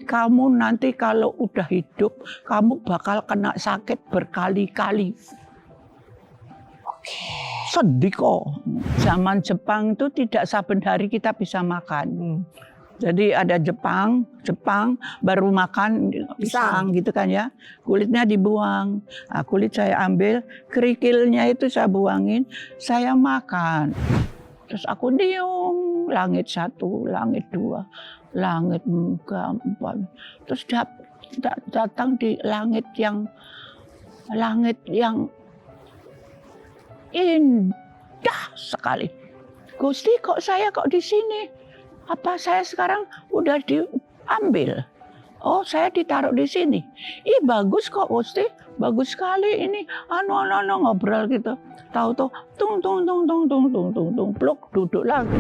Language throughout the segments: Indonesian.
kamu nanti kalau udah hidup, kamu bakal kena sakit berkali-kali. Sedih kok. Zaman Jepang itu tidak saben hari kita bisa makan. Jadi ada Jepang baru makan pisang gitu kan ya. Kulitnya dibuang. Nah, kulit saya ambil, kerikilnya itu saya buangin, saya makan. Terus aku niung, langit 1, langit 2, langit 4. Terus datang di langit yang indah sekali. Gusti, kok saya di sini? Apa saya sekarang udah diambil? Oh, saya ditaruh di sini. Ih, bagus kok Gusti, bagus sekali ini. Ngobrol gitu. Tahu-tahu tung pluk duduk lagi.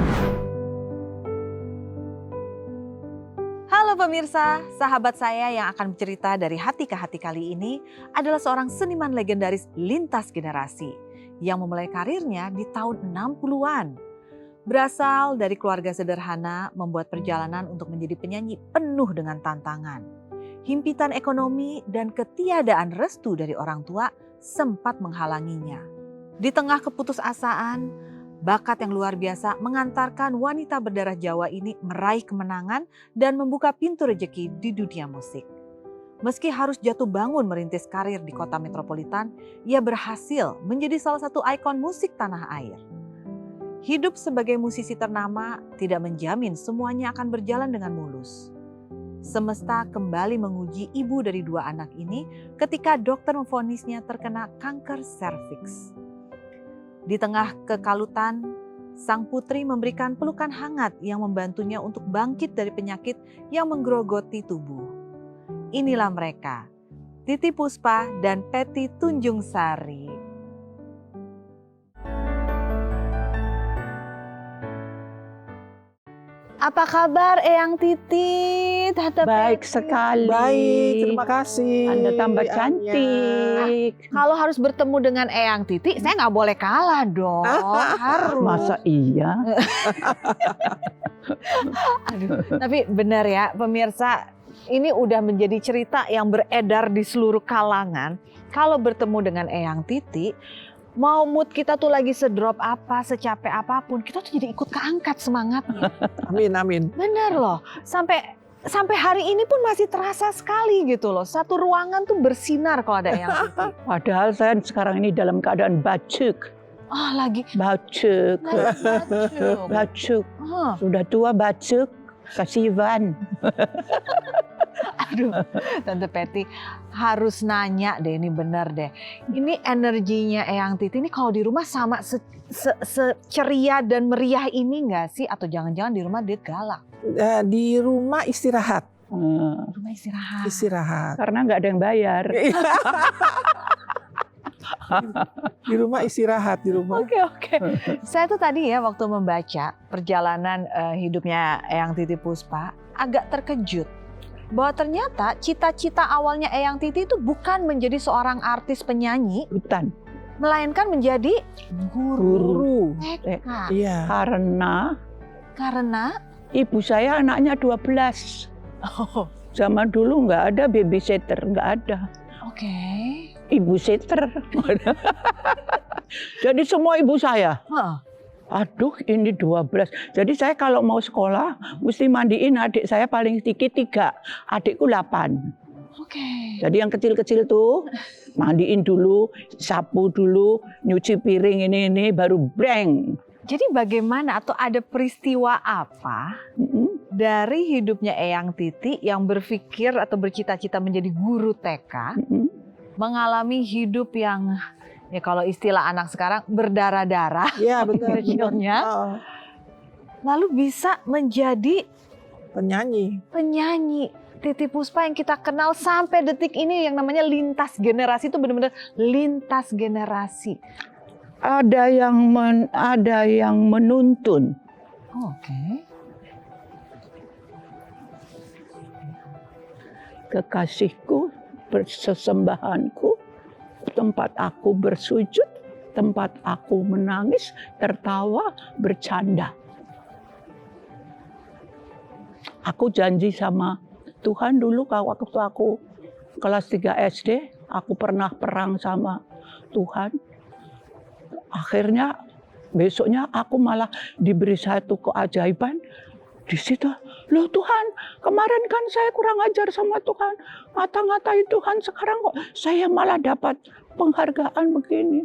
Halo pemirsa, sahabat saya yang akan bercerita dari hati ke hati kali ini adalah seorang seniman legendaris lintas generasi yang memulai karirnya di tahun 60-an. Berasal dari keluarga sederhana, membuat perjalanan untuk menjadi penyanyi penuh dengan tantangan. Himpitan ekonomi dan ketiadaan restu dari orang tua sempat menghalanginya. Di tengah keputusasaan, bakat yang luar biasa mengantarkan wanita berdarah Jawa ini meraih kemenangan dan membuka pintu rejeki di dunia musik. Meski harus jatuh bangun merintis karir di kota metropolitan, ia berhasil menjadi salah satu ikon musik tanah air. Hidup sebagai musisi ternama tidak menjamin semuanya akan berjalan dengan mulus. Semesta kembali menguji ibu dari 2 anak ini ketika dokter memvonisnya terkena kanker serviks. Di tengah kekalutan, sang putri memberikan pelukan hangat yang membantunya untuk bangkit dari penyakit yang menggerogoti tubuh. Inilah mereka, Titi Puspa dan Peti Tunjungsari. Apa kabar Eyang Titi? Baik sekali. Baik, terima kasih. Anda tambah cantik. Kalau harus bertemu dengan Eyang Titi, saya nggak boleh kalah dong. Harus. Masa iya? Aduh, tapi benar ya pemirsa, ini udah menjadi cerita yang beredar di seluruh kalangan. Kalau bertemu dengan Eyang Titi, mau mood kita tuh lagi sedrop apa, secapek apapun, kita tuh jadi ikut keangkat semangatnya. Amin. Bener loh, sampai hari ini pun masih terasa sekali gitu loh. Satu ruangan tuh bersinar kalau ada Eyang Titi. Padahal saya sekarang ini dalam keadaan bacuk. Oh lagi Bacuk. Sudah tua bacuk, kasihan. Aduh, Tante Peti harus nanya deh, ini bener deh. Ini energinya Eyang Titi ini kalau di rumah sama seceria dan meriah ini nggak sih? Atau jangan-jangan di rumah dia galak? Di rumah istirahat. Rumah istirahat. Karena nggak ada yang bayar. Di rumah istirahat, di rumah. Oke. Saya tuh tadi ya waktu membaca perjalanan hidupnya Eyang Titi Puspa agak terkejut. Bahwa ternyata cita-cita awalnya Eyang Titi itu bukan menjadi seorang artis penyanyi, melainkan menjadi guru TK. Iya. Karena ibu saya anaknya 12. Zaman dulu nggak ada babysitter, nggak ada. Oke. Ibu sitter. Jadi semua ibu saya. Aduh, ini 12. Jadi saya kalau mau sekolah mesti mandiin adik saya paling sedikit 3, adikku 8. Oke. Jadi yang kecil-kecil tuh mandiin dulu, sapu dulu, nyuci piring ini baru breng. Jadi bagaimana atau ada peristiwa apa dari hidupnya Eyang Titi yang berpikir atau bercita-cita menjadi guru TK, mengalami hidup yang ya kalau istilah anak sekarang berdarah-darah. Iya betul. Lalu bisa menjadi penyanyi. Titi Puspa yang kita kenal sampai detik ini yang namanya lintas generasi, itu benar-benar lintas generasi. Ada yang menuntun. Oke. Kekasihku, sesembahanku, tempat aku bersujud, tempat aku menangis, tertawa, bercanda. Aku janji sama Tuhan dulu waktu aku kelas 3 SD, aku pernah perang sama Tuhan. Akhirnya besoknya aku malah diberi satu keajaiban. Di situ, loh Tuhan, kemarin kan saya kurang ajar sama Tuhan. Ngata-ngatain Tuhan, sekarang kok saya malah dapat penghargaan begini.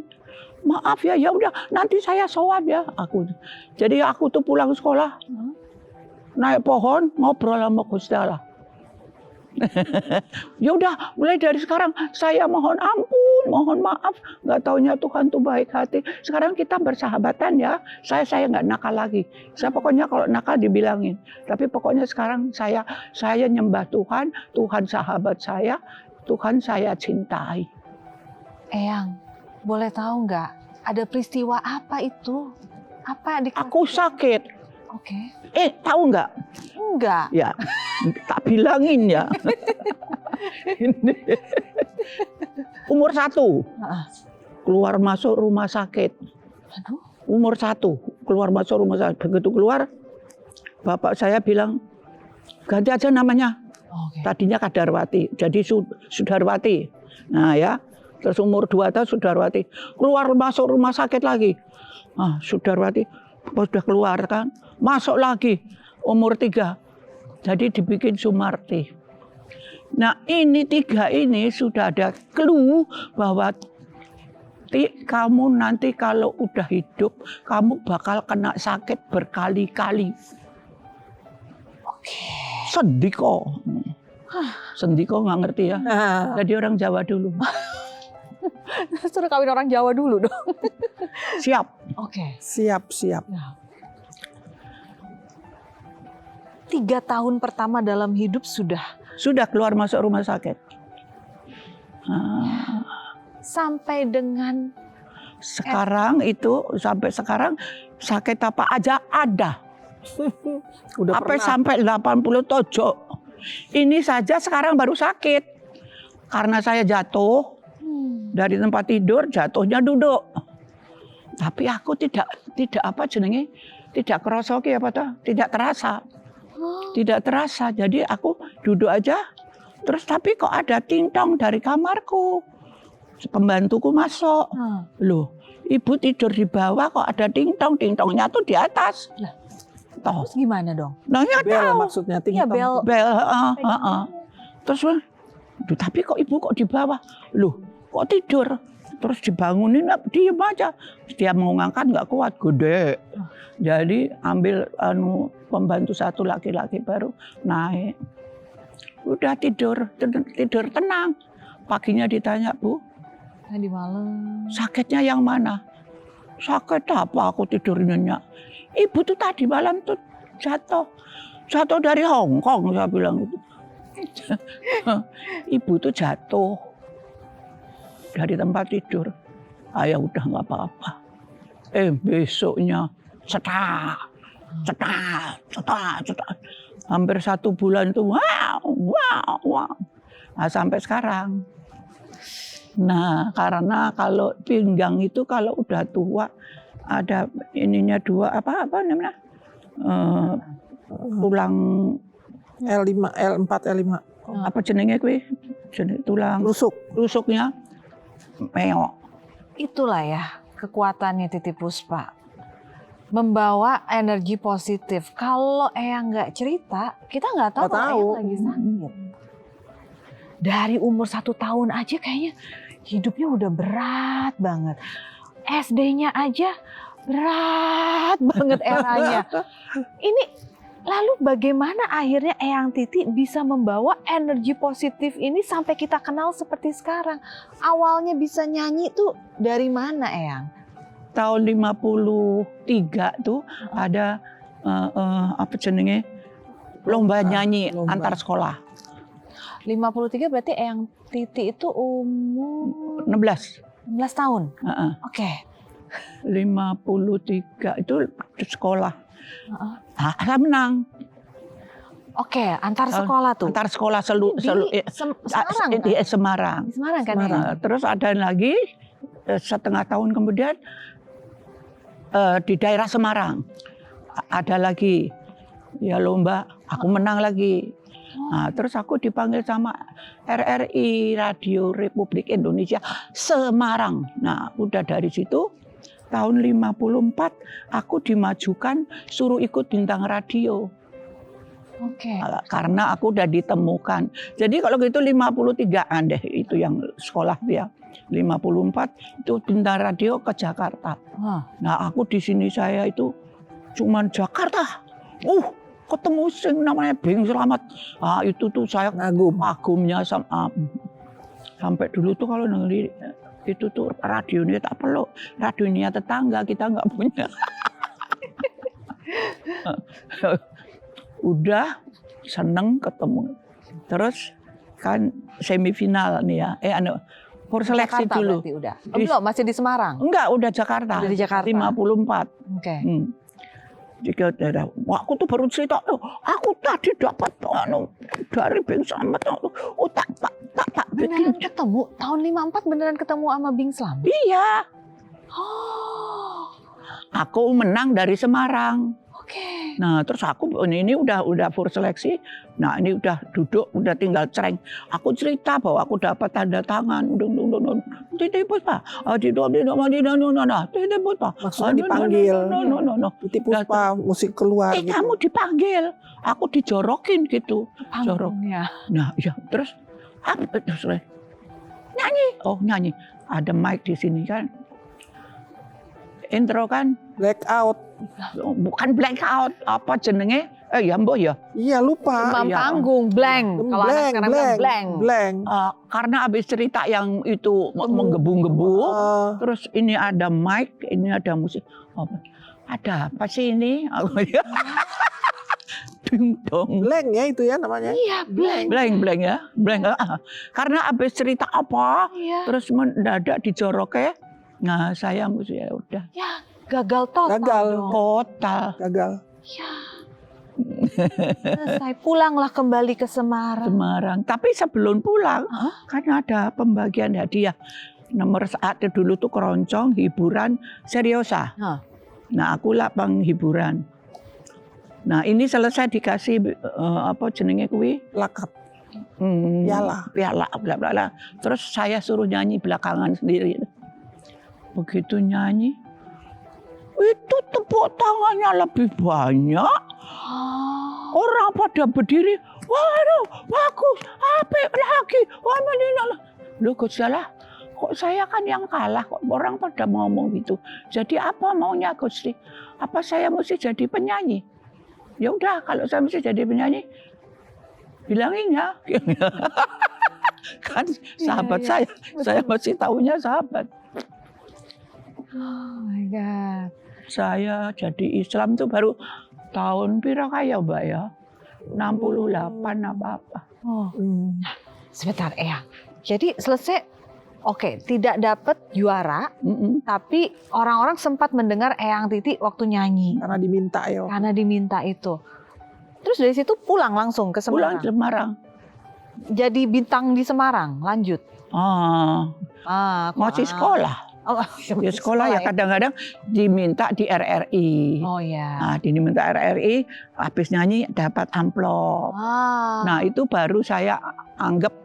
Maaf ya, ya udah nanti saya sowan ya aku. Jadi aku tuh pulang sekolah, naik pohon, ngobrol sama Gusti Allah. Ya udah, mulai dari sekarang saya mohon ampun, mohon maaf, nggak taunya Tuhan tuh baik hati. Sekarang kita bersahabatan ya, saya nggak nakal lagi. Saya pokoknya kalau nakal dibilangin. Tapi pokoknya sekarang saya nyembah Tuhan, Tuhan sahabat saya, Tuhan saya cintai. Eyang, boleh tahu nggak ada peristiwa apa itu? Apa di Aku sakit. Oke. Tahu nggak? Enggak. Ya, tak bilangin ya. Umur 1, keluar masuk rumah sakit. Aduh. Umur 1, keluar masuk rumah sakit. Begitu keluar, bapak saya bilang, ganti aja namanya. Oke. Tadinya Kadarwati, jadi Sudarwati. Nah ya, terus umur 2 tahun Sudarwati. Keluar masuk rumah sakit lagi. Sudarwati, sudah keluar kan, masuk lagi. Umur 3, jadi dibikin Sumarti. Nah ini 3 ini sudah ada clue bahwa kamu nanti kalau udah hidup, kamu bakal kena sakit berkali-kali. Oke. Sendiko. Sendiko nggak ngerti ya. Jadi orang Jawa dulu. Suruh kawin orang Jawa dulu dong. Siap. Oke. Siap. 3 tahun pertama dalam hidup sudah keluar masuk rumah sakit. sampai dengan Sekarang itu sampai sekarang sakit apa aja ada. Udah Apa pernah. sampai 80 tojo. Ini saja sekarang baru sakit. Karena saya jatuh dari tempat tidur, jatuhnya duduk. Tapi aku tidak apa jenenge, tidak kerosoki apa toh, tidak terasa. Tidak terasa. Jadi aku duduk aja. Terus tapi kok ada ting-tong dari kamarku. Pembantuku masuk. Loh, ibu tidur di bawah kok ada ting-tong. Ting-tongnya tuh di atas. Lah. Toh. Terus gimana dong? Nah, ya Bel tahu. maksudnya Iya, ting-tong. bel. Terus, "Duh, tapi kok ibu kok di bawah? Loh, kok tidur?" Terus dibangunin, diem aja. Dia mau ngangkat nggak kuat, gede. Jadi ambil pembantu satu laki-laki baru naik. Udah tidur tenang. Paginya ditanya, "Bu, Tadi malam. sakitnya yang mana?" "Sakit apa aku tidur nyenyak?" "Ibu tuh tadi malam tuh jatuh dari Hong Kong," saya bilang gitu. Ibu tuh jatuh dari tempat tidur. Ya udah nggak apa-apa. Besoknya cetak. Hampir 1 bulan itu wow. Nah, sampai sekarang. Nah, karena kalau pinggang itu kalau udah tua ada ininya 2 apa namanya? Tulang L5, L4, L5. apa jenenge kuwi? Tulang rusuknya meok. Itulah ya kekuatannya Titi Puspa. Membawa energi positif. Kalau Eyang nggak cerita, kita nggak tahu Nggak kalau tahu. Eyang lagi sakit. Dari umur 1 tahun aja kayaknya hidupnya udah berat banget. SD-nya aja berat banget eranya. Ini lalu bagaimana akhirnya Eyang Titi bisa membawa energi positif ini sampai kita kenal seperti sekarang? Awalnya bisa nyanyi tuh dari mana Eyang? Tahun 53 tuh ada apa jenenge? Lomba nyanyi antar sekolah. 53 berarti Eyang Titi itu umur 16. 16 tahun. Oke. 53 itu sekolah. Saya menang. Oke, antar sekolah tuh. Antar sekolah Semarang kan? di Semarang. Di Semarang kan ya? Terus ada lagi setengah tahun kemudian di daerah Semarang ada lagi ya lomba, aku menang lagi. Nah, terus aku dipanggil sama RRI Radio Republik Indonesia Semarang. Nah, udah dari situ tahun 54 aku dimajukan suruh ikut bintang radio. Oke. Karena aku udah ditemukan. Jadi kalau gitu 53-an deh itu yang sekolah dia. 54 itu bintang radio ke Jakarta. Nah, aku di sini saya itu cuman Jakarta. Ketemu sing namanya Bing Slamet. Ah, itu tuh saya kagumnya sampai dulu tuh kalau dengerin itu tuh radionya tak perlu. Radionya tetangga kita nggak punya. Udah seneng ketemu. Terus kan semifinal nih ya. Seleksi Jakarta dulu. berarti udah. Belum, masih di Semarang. Enggak, udah Jakarta. Udah di Jakarta. 54. Oke. Jika aku tuh baru cerita, aku tadi dapat dari Bing Slamet. Tak Beneran ketemu tahun 54 beneran ketemu sama Bing Slamet? Iya. Oh. Aku menang dari Semarang. Oke. Nah, terus aku ini udah full seleksi. Nah, ini udah duduk, udah tinggal cereng. Aku cerita bahwa aku dapat tanda tangan. Titip Puspa. Titip Puspa. Maksudnya dipanggil. Titip Puspa, musik keluar. Gitu. Kamu dipanggil. Aku dijorokin gitu. Jorok. Ya. Nah, ya terus nyanyi. Oh, nyanyi. Ada mic di sini kan. Intro kan. Blackout. Bukan blackout, apa jenenge? Ya mbok ya. Iya lupa. Demam panggung, blank. Kalau anak sekarang blank. Karena habis cerita yang itu menggebu-gebu, terus ini ada mic, ini ada musik. Ada apa sih ini? Ding dong. Blank ya itu ya namanya. Iya, blank. Blank ya. Blank. Karena habis cerita apa, terus mendadak dijoroke. Nah, saya mesti ya udah. Ya, gagal total. Gagal. Ya. Selesai, pulanglah kembali ke Semarang. Tapi sebelum pulang, kan ada pembagian hadiah. Nomor satu dulu tuh keroncong, hiburan, seriosa. Nah, aku lah penghiburan. Nah, ini selesai dikasih apa jenenge kuwi? Plakat. Piala, bla bla bla. Terus saya suruh nyanyi belakangan sendiri. Begitu nyanyi, itu tepuk tangannya lebih banyak. Orang pada berdiri, waduh, bagus, apik lagi. Loh, kok salah? Kok saya kan yang kalah, kok orang pada ngomong gitu. Jadi apa maunya Gusti? Apa saya mesti jadi penyanyi? Ya udah, kalau saya mesti jadi penyanyi, bilangin ya. Kan sahabat saya masih tahunya sahabat. Oh my God. Saya jadi Islam tuh baru tahun pira kaya Mbak ya? 68 apa-apa. Sebentar jadi selesai, oke, tidak dapat juara, tapi orang-orang sempat mendengar Eyang Titi waktu nyanyi. Karena diminta ya. Karena diminta itu. Terus dari situ pulang langsung ke Semarang? Pulang ke Semarang. Jadi bintang di Semarang, lanjut? Masih sekolah. Ya sekolah ya kadang-kadang diminta di RRI. Oh ya. Nah, diminta RRI, habis nyanyi dapat amplop. Nah, itu baru saya anggap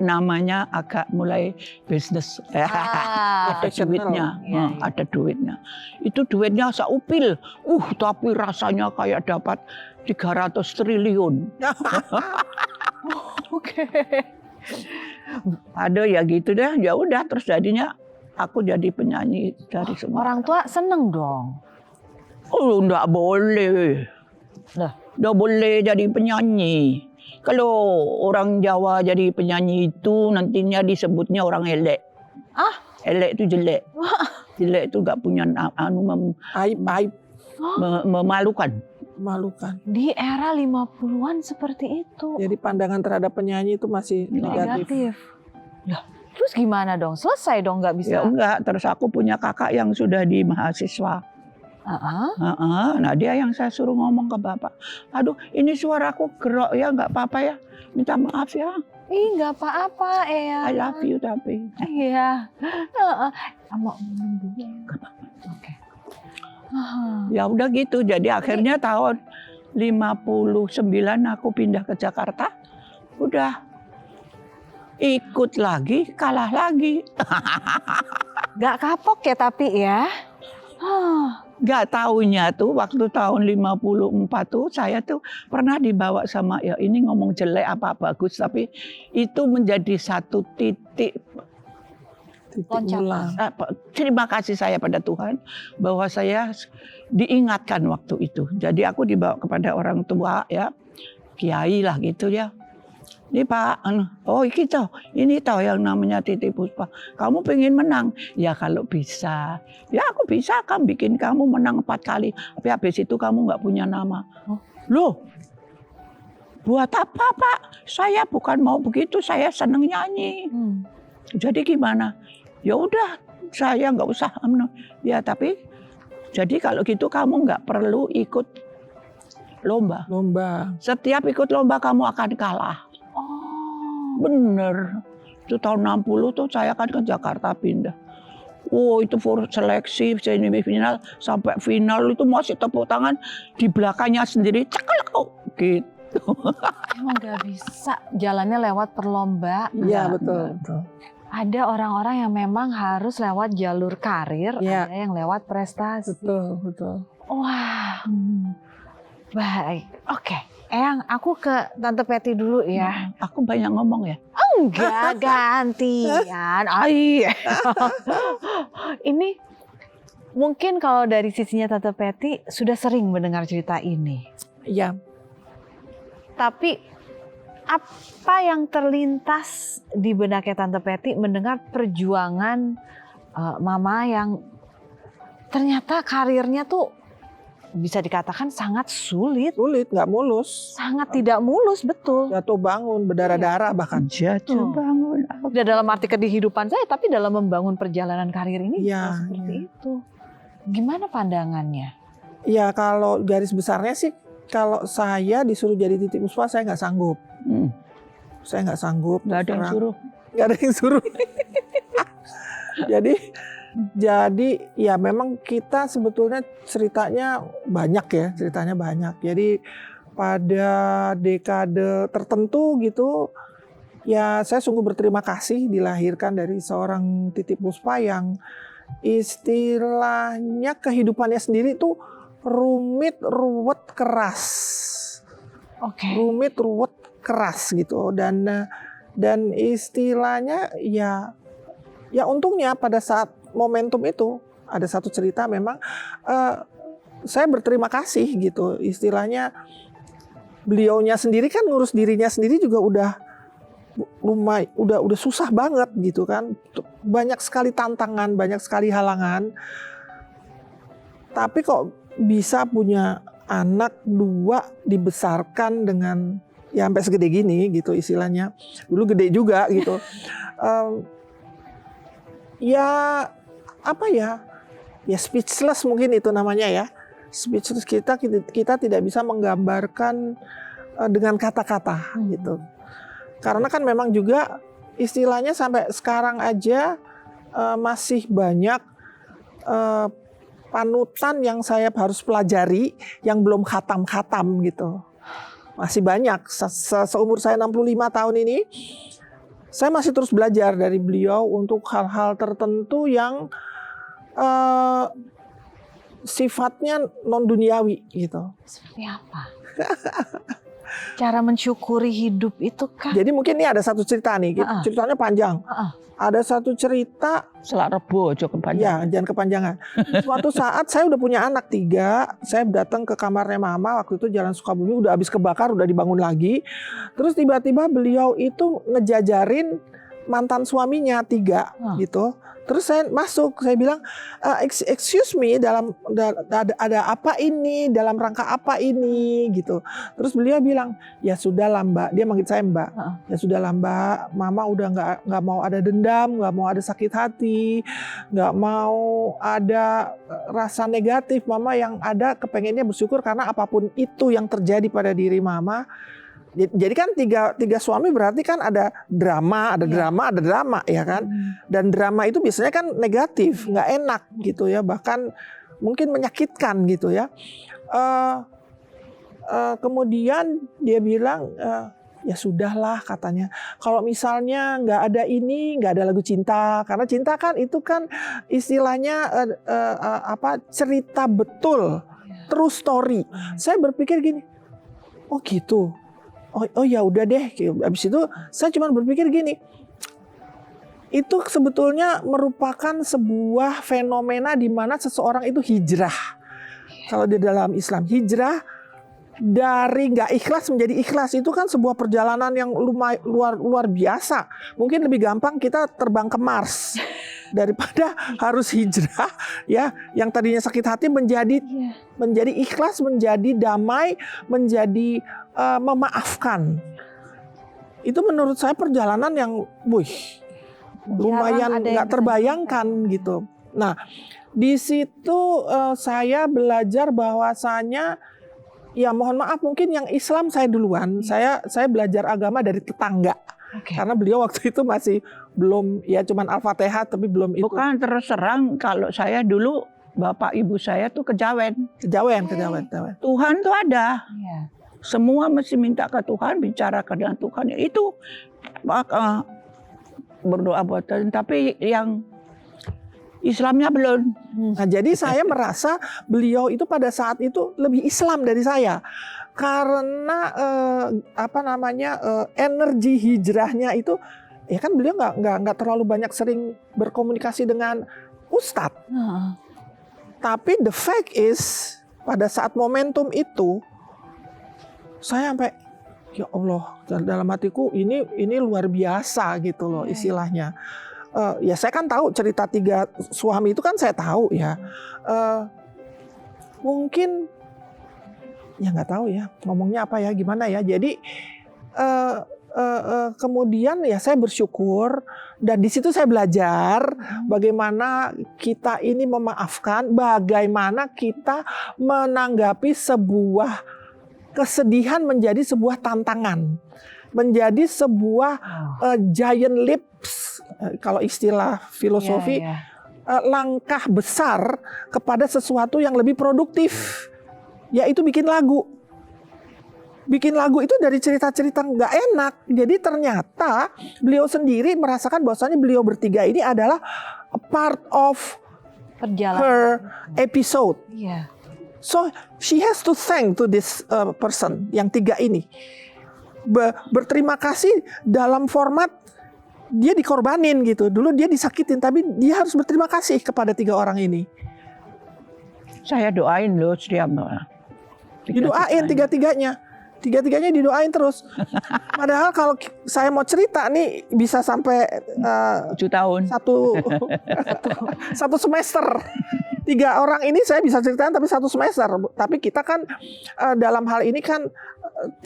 namanya agak mulai bisnis. Ada duitnya. Ada duitnya. Itu duitnya seupil. Tapi rasanya kayak dapat 300 triliun. Oke. Ada ya gitu deh. Ya udah terus jadinya aku jadi penyanyi dari semua. Orang tua seneng dong. Oh, enggak boleh. Enggak boleh jadi penyanyi. Kalau orang Jawa jadi penyanyi itu nantinya disebutnya orang elek. Elek itu jelek. Jelek itu enggak punya aib. Memalukan. Di era 50-an seperti itu. Jadi pandangan terhadap penyanyi itu masih negatif. Terus gimana dong? Selesai dong, nggak bisa? Ya enggak, terus aku punya kakak yang sudah di mahasiswa. Nah dia yang saya suruh ngomong ke bapak. Aduh ini suaraku gerok ya, nggak apa-apa ya. Minta maaf ya. Nggak apa-apa ya. I love you tapi. Iya. Mau minum dulu. Oke. Ya udah gitu, jadi akhirnya tahun 59 aku pindah ke Jakarta. Udah ikut lagi, kalah lagi. Gak kapok ya tapi ya. Gak taunya tuh waktu tahun 54 tuh saya tuh pernah dibawa sama, ya ini ngomong jelek apa bagus, tapi itu menjadi satu titik Loncatan. terima kasih saya pada Tuhan bahwa saya diingatkan waktu itu. Jadi aku dibawa kepada orang tua ya, kiai lah gitu ya. Ini Pak, oh ini tahu yang namanya Titi Puspa. Kamu pengen menang? Ya kalau bisa. Ya aku bisa kan bikin kamu menang 4 kali. Tapi habis itu kamu nggak punya nama. Loh, buat apa Pak? Saya bukan mau begitu, saya seneng nyanyi. Jadi gimana? Ya udah, saya nggak usah. Ya tapi, jadi kalau gitu kamu nggak perlu ikut lomba. Setiap ikut lomba kamu akan kalah. Bener. Itu tahun 60 tuh saya kan ke Jakarta pindah. Oh itu seleksi, semifinal sampai final itu masih tepuk tangan di belakangnya sendiri. Ceklek gitu. Emang gak bisa jalannya lewat perlombaan. Iya betul. Ada orang-orang yang memang harus lewat jalur karir, Ya. ada yang lewat prestasi. Betul. Wah, baik. Oke, Eyang, aku ke Tante Peti dulu ya. Aku banyak ngomong ya. Enggak, gantian. Ay. Ini mungkin kalau dari sisinya Tante Peti sudah sering mendengar cerita ini. Iya. Tapi apa yang terlintas di benaknya Tante Peti mendengar perjuangan Mama yang ternyata karirnya tuh bisa dikatakan sangat sulit. Nggak mulus. Sangat tidak mulus, betul. Jatuh bangun, berdarah-darah bahkan. Jatuh bangun. Tidak dalam arti kehidupan saya, tapi dalam membangun perjalanan karir ini Iya, seperti itu. Gimana pandangannya? Ya kalau garis besarnya sih, kalau saya disuruh jadi Titi Puspa, saya nggak sanggup. Saya nggak sanggup. Nggak ada yang suruh. Nggak ada yang suruh. Jadi ya memang kita sebetulnya ceritanya banyak ya, Jadi pada dekade tertentu gitu, ya saya sungguh berterima kasih dilahirkan dari seorang Titi Puspa yang istilahnya kehidupannya sendiri tuh rumit, ruwet, keras. Oke. Rumit, ruwet, keras gitu. Dan istilahnya ya untungnya pada saat momentum itu ada satu cerita memang saya berterima kasih gitu. Istilahnya beliaunya sendiri kan ngurus dirinya sendiri juga udah susah banget gitu kan. Banyak sekali tantangan, banyak sekali halangan. Tapi kok bisa punya anak 2 dibesarkan dengan ya sampai segede gini gitu istilahnya. Dulu gede juga gitu. Ya apa ya? Ya speechless mungkin itu namanya ya. Speechless, kita tidak bisa menggambarkan dengan kata-kata gitu. Karena kan memang juga istilahnya sampai sekarang aja masih banyak panutan yang saya harus pelajari yang belum khatam gitu. Masih banyak. Seumur saya 65 tahun ini, saya masih terus belajar dari beliau untuk hal-hal tertentu yang sifatnya non duniawi gitu. Seperti apa? Cara mensyukuri hidup itu kan? Jadi mungkin ini ada satu cerita nih, ceritanya panjang. Ada satu cerita. Selak rebo aja kepanjangan. Ya, jangan kepanjangan. Suatu saat saya udah punya anak 3, saya datang ke kamarnya Mama waktu itu Jalan Sukabumi, udah habis kebakar, udah dibangun lagi. Terus tiba-tiba beliau itu ngejajarin mantan suaminya 3 gitu. Terus saya masuk, saya bilang, excuse me, ada apa ini, dalam rangka apa ini gitu. Terus beliau bilang, ya sudahlah Mbak, dia manggil saya Mbak. Ya sudahlah Mbak, Mama udah nggak mau ada dendam, nggak mau ada sakit hati, nggak mau ada rasa negatif. Mama yang ada kepengennya bersyukur karena apapun itu yang terjadi pada diri Mama. Jadi kan tiga suami berarti kan ada drama ya kan. Dan drama itu biasanya kan negatif, nggak enak gitu ya, bahkan mungkin menyakitkan gitu ya. kemudian dia bilang, ya sudahlah katanya. Kalau misalnya nggak ada ini, nggak ada lagu cinta, karena cinta kan itu kan istilahnya cerita betul, true story. Saya berpikir gini, oh gitu, oh ya udah deh. Habis itu saya cuma berpikir gini, itu sebetulnya merupakan sebuah fenomena di mana seseorang itu hijrah. Kalau di dalam Islam hijrah dari nggak ikhlas menjadi ikhlas, itu kan sebuah perjalanan yang luar biasa. Mungkin lebih gampang kita terbang ke Mars daripada harus hijrah ya, yang tadinya sakit hati menjadi ikhlas, menjadi damai, menjadi memaafkan. Itu menurut saya perjalanan yang lumayan nggak terbayangkan gitu. Nah, di situ saya belajar bahwasanya, ya mohon maaf mungkin yang Islam saya duluan. Saya belajar agama dari tetangga. Karena beliau waktu itu masih belum, ya cuman Al-Fatihah tapi belum itu. Bukan, terus terang kalau saya dulu bapak ibu saya tuh kejawen. Kejawen. Tuhan tuh ada. Semua mesti minta ke Tuhan, bicara dengan Tuhan. Itu berdoa buat Tuhan. Tapi yang Islamnya belum. Nah, jadi saya merasa beliau itu pada saat itu lebih Islam dari saya, karena energi hijrahnya itu, ya kan beliau nggak terlalu banyak sering berkomunikasi dengan ustadz. Tapi the fact is pada saat momentum itu saya sampai, ya Allah, dalam hatiku ini luar biasa gitu loh istilahnya. Ya saya kan tahu cerita 3 suami itu kan saya tahu ya. Mungkin ya nggak tahu ya ngomongnya apa ya, gimana ya. Jadi kemudian ya saya bersyukur, dan di situ saya belajar bagaimana kita ini memaafkan, bagaimana kita menanggapi sebuah kesedihan menjadi sebuah tantangan, menjadi sebuah giant leaps, kalau istilah filosofi, langkah besar kepada sesuatu yang lebih produktif, yaitu bikin lagu. Bikin lagu itu dari cerita-cerita nggak enak. Jadi ternyata beliau sendiri merasakan bahwasanya beliau bertiga ini adalah a part of her episode. So she has to thank to this person, yang 3 ini. Berterima kasih dalam format dia dikorbanin gitu. Dulu dia disakitin, tapi dia harus berterima kasih kepada 3 orang ini. Saya doain loh setiap Didoain tiga-tiganya didoain terus. Padahal kalau saya mau cerita nih bisa sampai 7 tahun. Satu semester. 3 orang ini saya bisa ceritain tapi 1 semester. Tapi kita kan dalam hal ini kan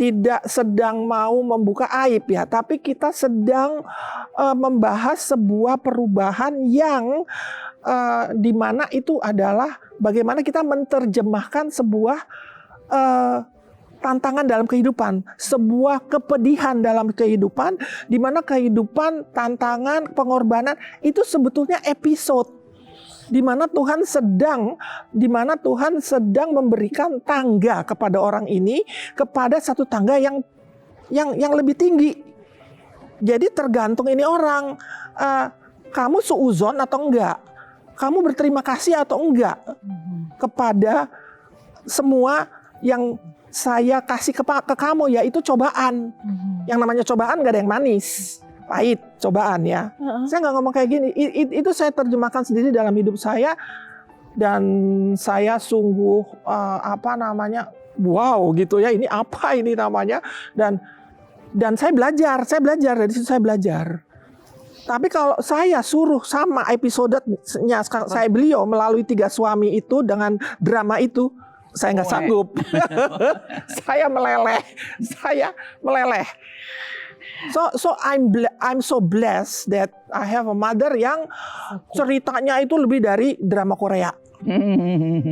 tidak sedang mau membuka aib ya, tapi kita sedang membahas sebuah perubahan yang di mana itu adalah bagaimana kita menerjemahkan sebuah tantangan dalam kehidupan, sebuah kepedihan dalam kehidupan, di mana kehidupan, tantangan, pengorbanan itu sebetulnya episode di mana Tuhan sedang memberikan tangga kepada orang ini, kepada satu tangga yang lebih tinggi. Jadi tergantung ini orang, kamu suuzon atau enggak, kamu berterima kasih atau enggak kepada semua yang saya kasih ke kamu, yaitu cobaan. Yang namanya cobaan gak ada yang manis, pahit cobaan ya. Saya nggak ngomong kayak gini. Itu saya terjemahkan sendiri dalam hidup saya, dan saya sungguh wow gitu ya. Ini apa ini namanya? Dan saya belajar dari situ saya belajar. Tapi kalau saya suruh sama episodenya saya beliau melalui 3 suami itu dengan drama itu, saya nggak sanggup. Saya meleleh. So I'm so blessed that I have a mother yang ceritanya itu lebih dari drama Korea.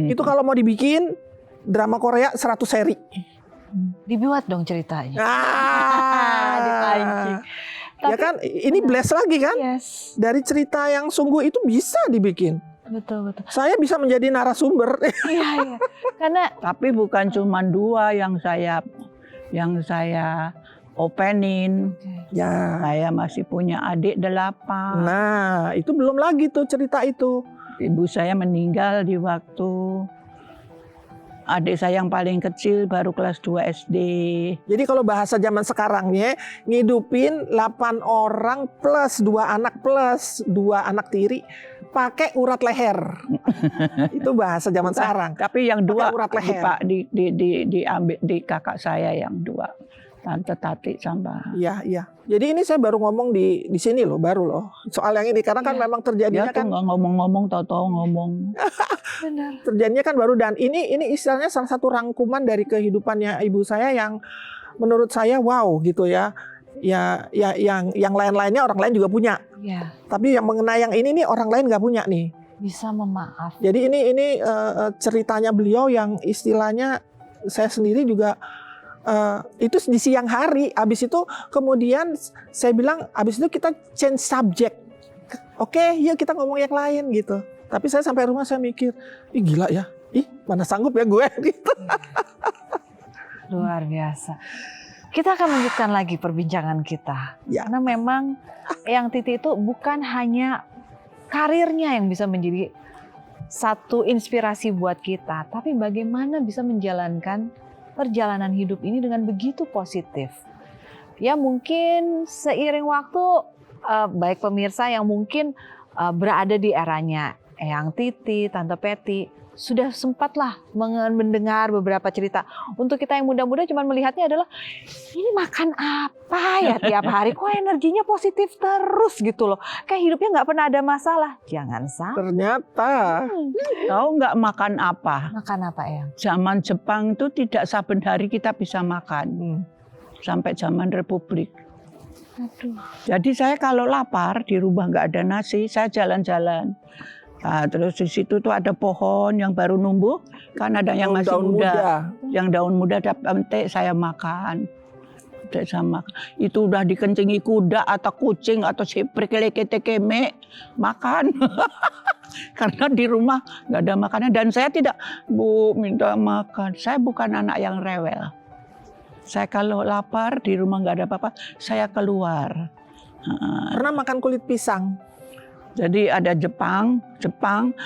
Itu kalau mau dibikin drama Korea 100 seri. Dibuat dong ceritanya. Dipancing. Ya kan, ini bless lagi kan? Dari cerita yang sungguh itu bisa dibikin. Betul. Saya bisa menjadi narasumber. Iya. Karena Tapi bukan cuma 2 yang saya openin. Ya. Saya masih punya adik 8. Nah, itu belum lagi tuh cerita itu. Ibu saya meninggal di waktu adik saya yang paling kecil baru kelas 2 SD. Jadi kalau bahasa zaman sekarang ya, ngidupin 8 orang plus 2 anak plus 2 anak tiri pakai urat leher. Itu bahasa zaman sekarang. Tapi yang 2 Pakai urat leher. diambil di kakak saya yang 2. Tante Tati sama. Iya. Jadi ini saya baru ngomong di sini loh, baru loh. Soal yang ini karena kan memang Dia terjadinya tuh kan nggak ngomong-ngomong, tahu-tahu ngomong. benar. terjadinya kan baru, dan ini istilahnya salah satu rangkuman dari kehidupannya ibu saya yang menurut saya wow gitu ya. Ya yang lain-lainnya orang lain juga punya. Iya. Tapi yang mengenai yang ini nih orang lain nggak punya nih. Bisa memaaf. Jadi ini ceritanya beliau yang istilahnya saya sendiri juga itu di siang hari. Abis itu kemudian saya bilang abis itu kita change subject. Oke, yuk kita ngomong yang lain gitu. Tapi saya sampai rumah saya mikir, ih gila ya, mana sanggup ya gue gitu. Luar biasa. Kita akan lanjutkan lagi perbincangan kita. Ya. Karena memang Eyang Titi itu bukan hanya karirnya yang bisa menjadi satu inspirasi buat kita, tapi bagaimana bisa menjalankan perjalanan hidup ini dengan begitu positif. Ya mungkin seiring waktu, baik pemirsa yang mungkin berada di eranya Eyang Titi, Tante Peti, sudah sempatlah mendengar beberapa cerita. Untuk kita yang muda-muda cuma melihatnya adalah, ini makan apa ya tiap hari? Kok energinya positif terus gitu loh. Kayak hidupnya nggak pernah ada masalah. Jangan sampai. Ternyata Tahu nggak makan apa? Makan apa ya? Zaman Jepang itu tidak saben hari kita bisa makan. Sampai zaman Republik. Aduh. Jadi saya kalau lapar di rumah nggak ada nasi, saya jalan-jalan. Nah, terus di situ tuh ada pohon yang baru numbuh, kan ada yang masih daun muda. Yang daun muda dapat saya makan. Sama itu udah dikencingi kuda atau kucing atau siprik lekete keme makan. Karena di rumah nggak ada makanan dan saya tidak minta makan. Saya bukan anak yang rewel. Saya kalau lapar di rumah nggak ada apa-apa, saya keluar. pernah makan kulit pisang. Jadi ada Jepang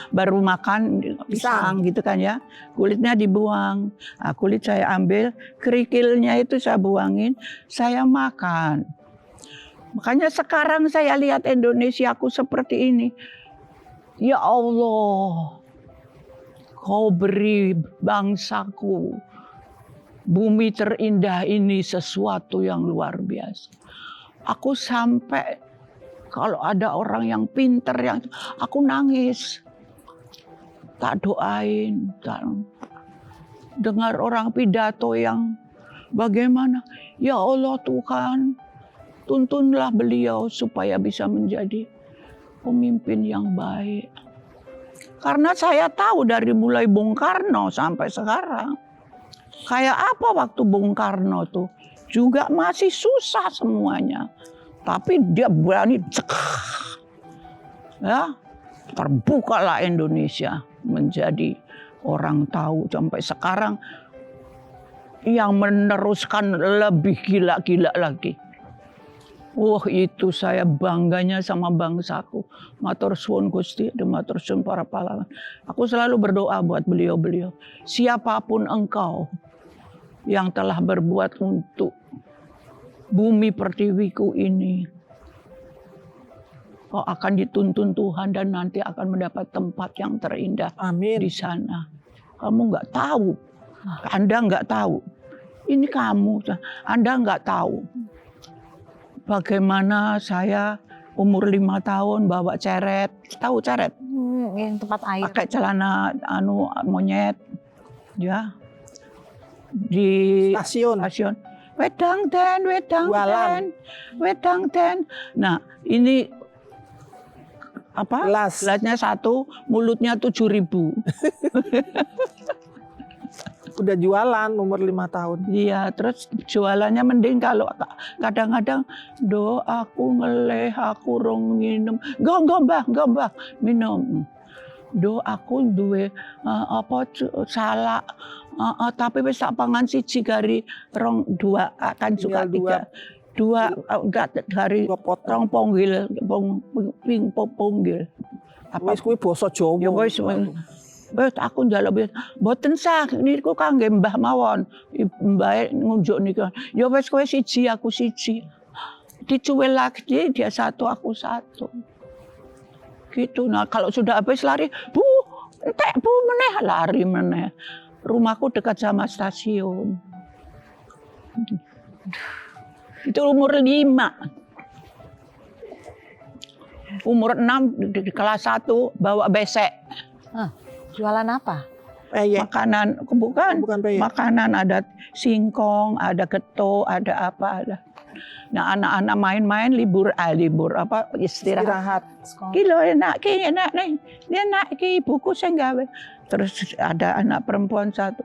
baru makan pisang gitu kan ya. Kulitnya dibuang. Nah, kulit saya ambil, kerikilnya itu saya buangin, saya makan. Makanya sekarang saya lihat Indonesiaku seperti ini. Ya Allah, kau beri bangsaku bumi terindah ini sesuatu yang luar biasa. Aku sampai kalau ada orang yang pinter, aku nangis. Tak doain. Dengar orang pidato yang bagaimana. Ya Allah Tuhan, tuntunlah beliau supaya bisa menjadi pemimpin yang baik. Karena saya tahu dari mulai Bung Karno sampai sekarang. Kayak apa waktu Bung Karno tuh. Juga masih susah semuanya. Tapi dia berani ya, terbukalah Indonesia menjadi orang tahu sampai sekarang yang meneruskan lebih gila-gila lagi. Wah, itu saya bangganya sama bangsaku. Matur suwun Gusti, matur suwun para pahlawan. Aku selalu berdoa buat beliau-beliau. Siapapun engkau yang telah berbuat untuk bumi pertiwiku ini, kau akan dituntun Tuhan dan nanti akan mendapat tempat yang terindah. Amin. Di sana. Kamu nggak tahu, Anda nggak tahu. Ini kamu, Anda nggak tahu. Bagaimana saya umur 5 tahun bawa ceret, tahu ceret? Yang tempat air. Pakai celana monyet, ya, di stasiun. Wedang ten. Nah, ini apa? Gelasnya 1, mulutnya 7.000. Udah jualan umur 5 tahun. Iya, terus jualannya mending kalau kadang-kadang aku ngeleh, aku rong minum. Enggak, Mbah, minum. Do aku duwe salah tapi wis tak pangan siji gari rong dua akan suka Tinggal dua gari Dua rong potong. ponggil ponggil. Wis kuwi basa Jawa. Ya wis aku njaluk mboten sah niku kangge Mbah mawon. Mbah ngunjuk niku. Ya wis kowe siji aku siji. Dicuwil lagi dia satu aku satu. Gitu. Nah, kalau sudah habis lari, Bu, entek Bu meneh lari meneh. Rumahku dekat sama stasiun. Itu umur 5. Umur 6 di kelas 1 bawa besek. Jualan apa? Peyek. Makanan, bukan peyek. makanan ada singkong, ada getuk, ada apa ada. Nah anak-anak main-main libur apa istirahat. Kilo enak nih, enak ki buku saya gawe. Terus ada anak perempuan satu.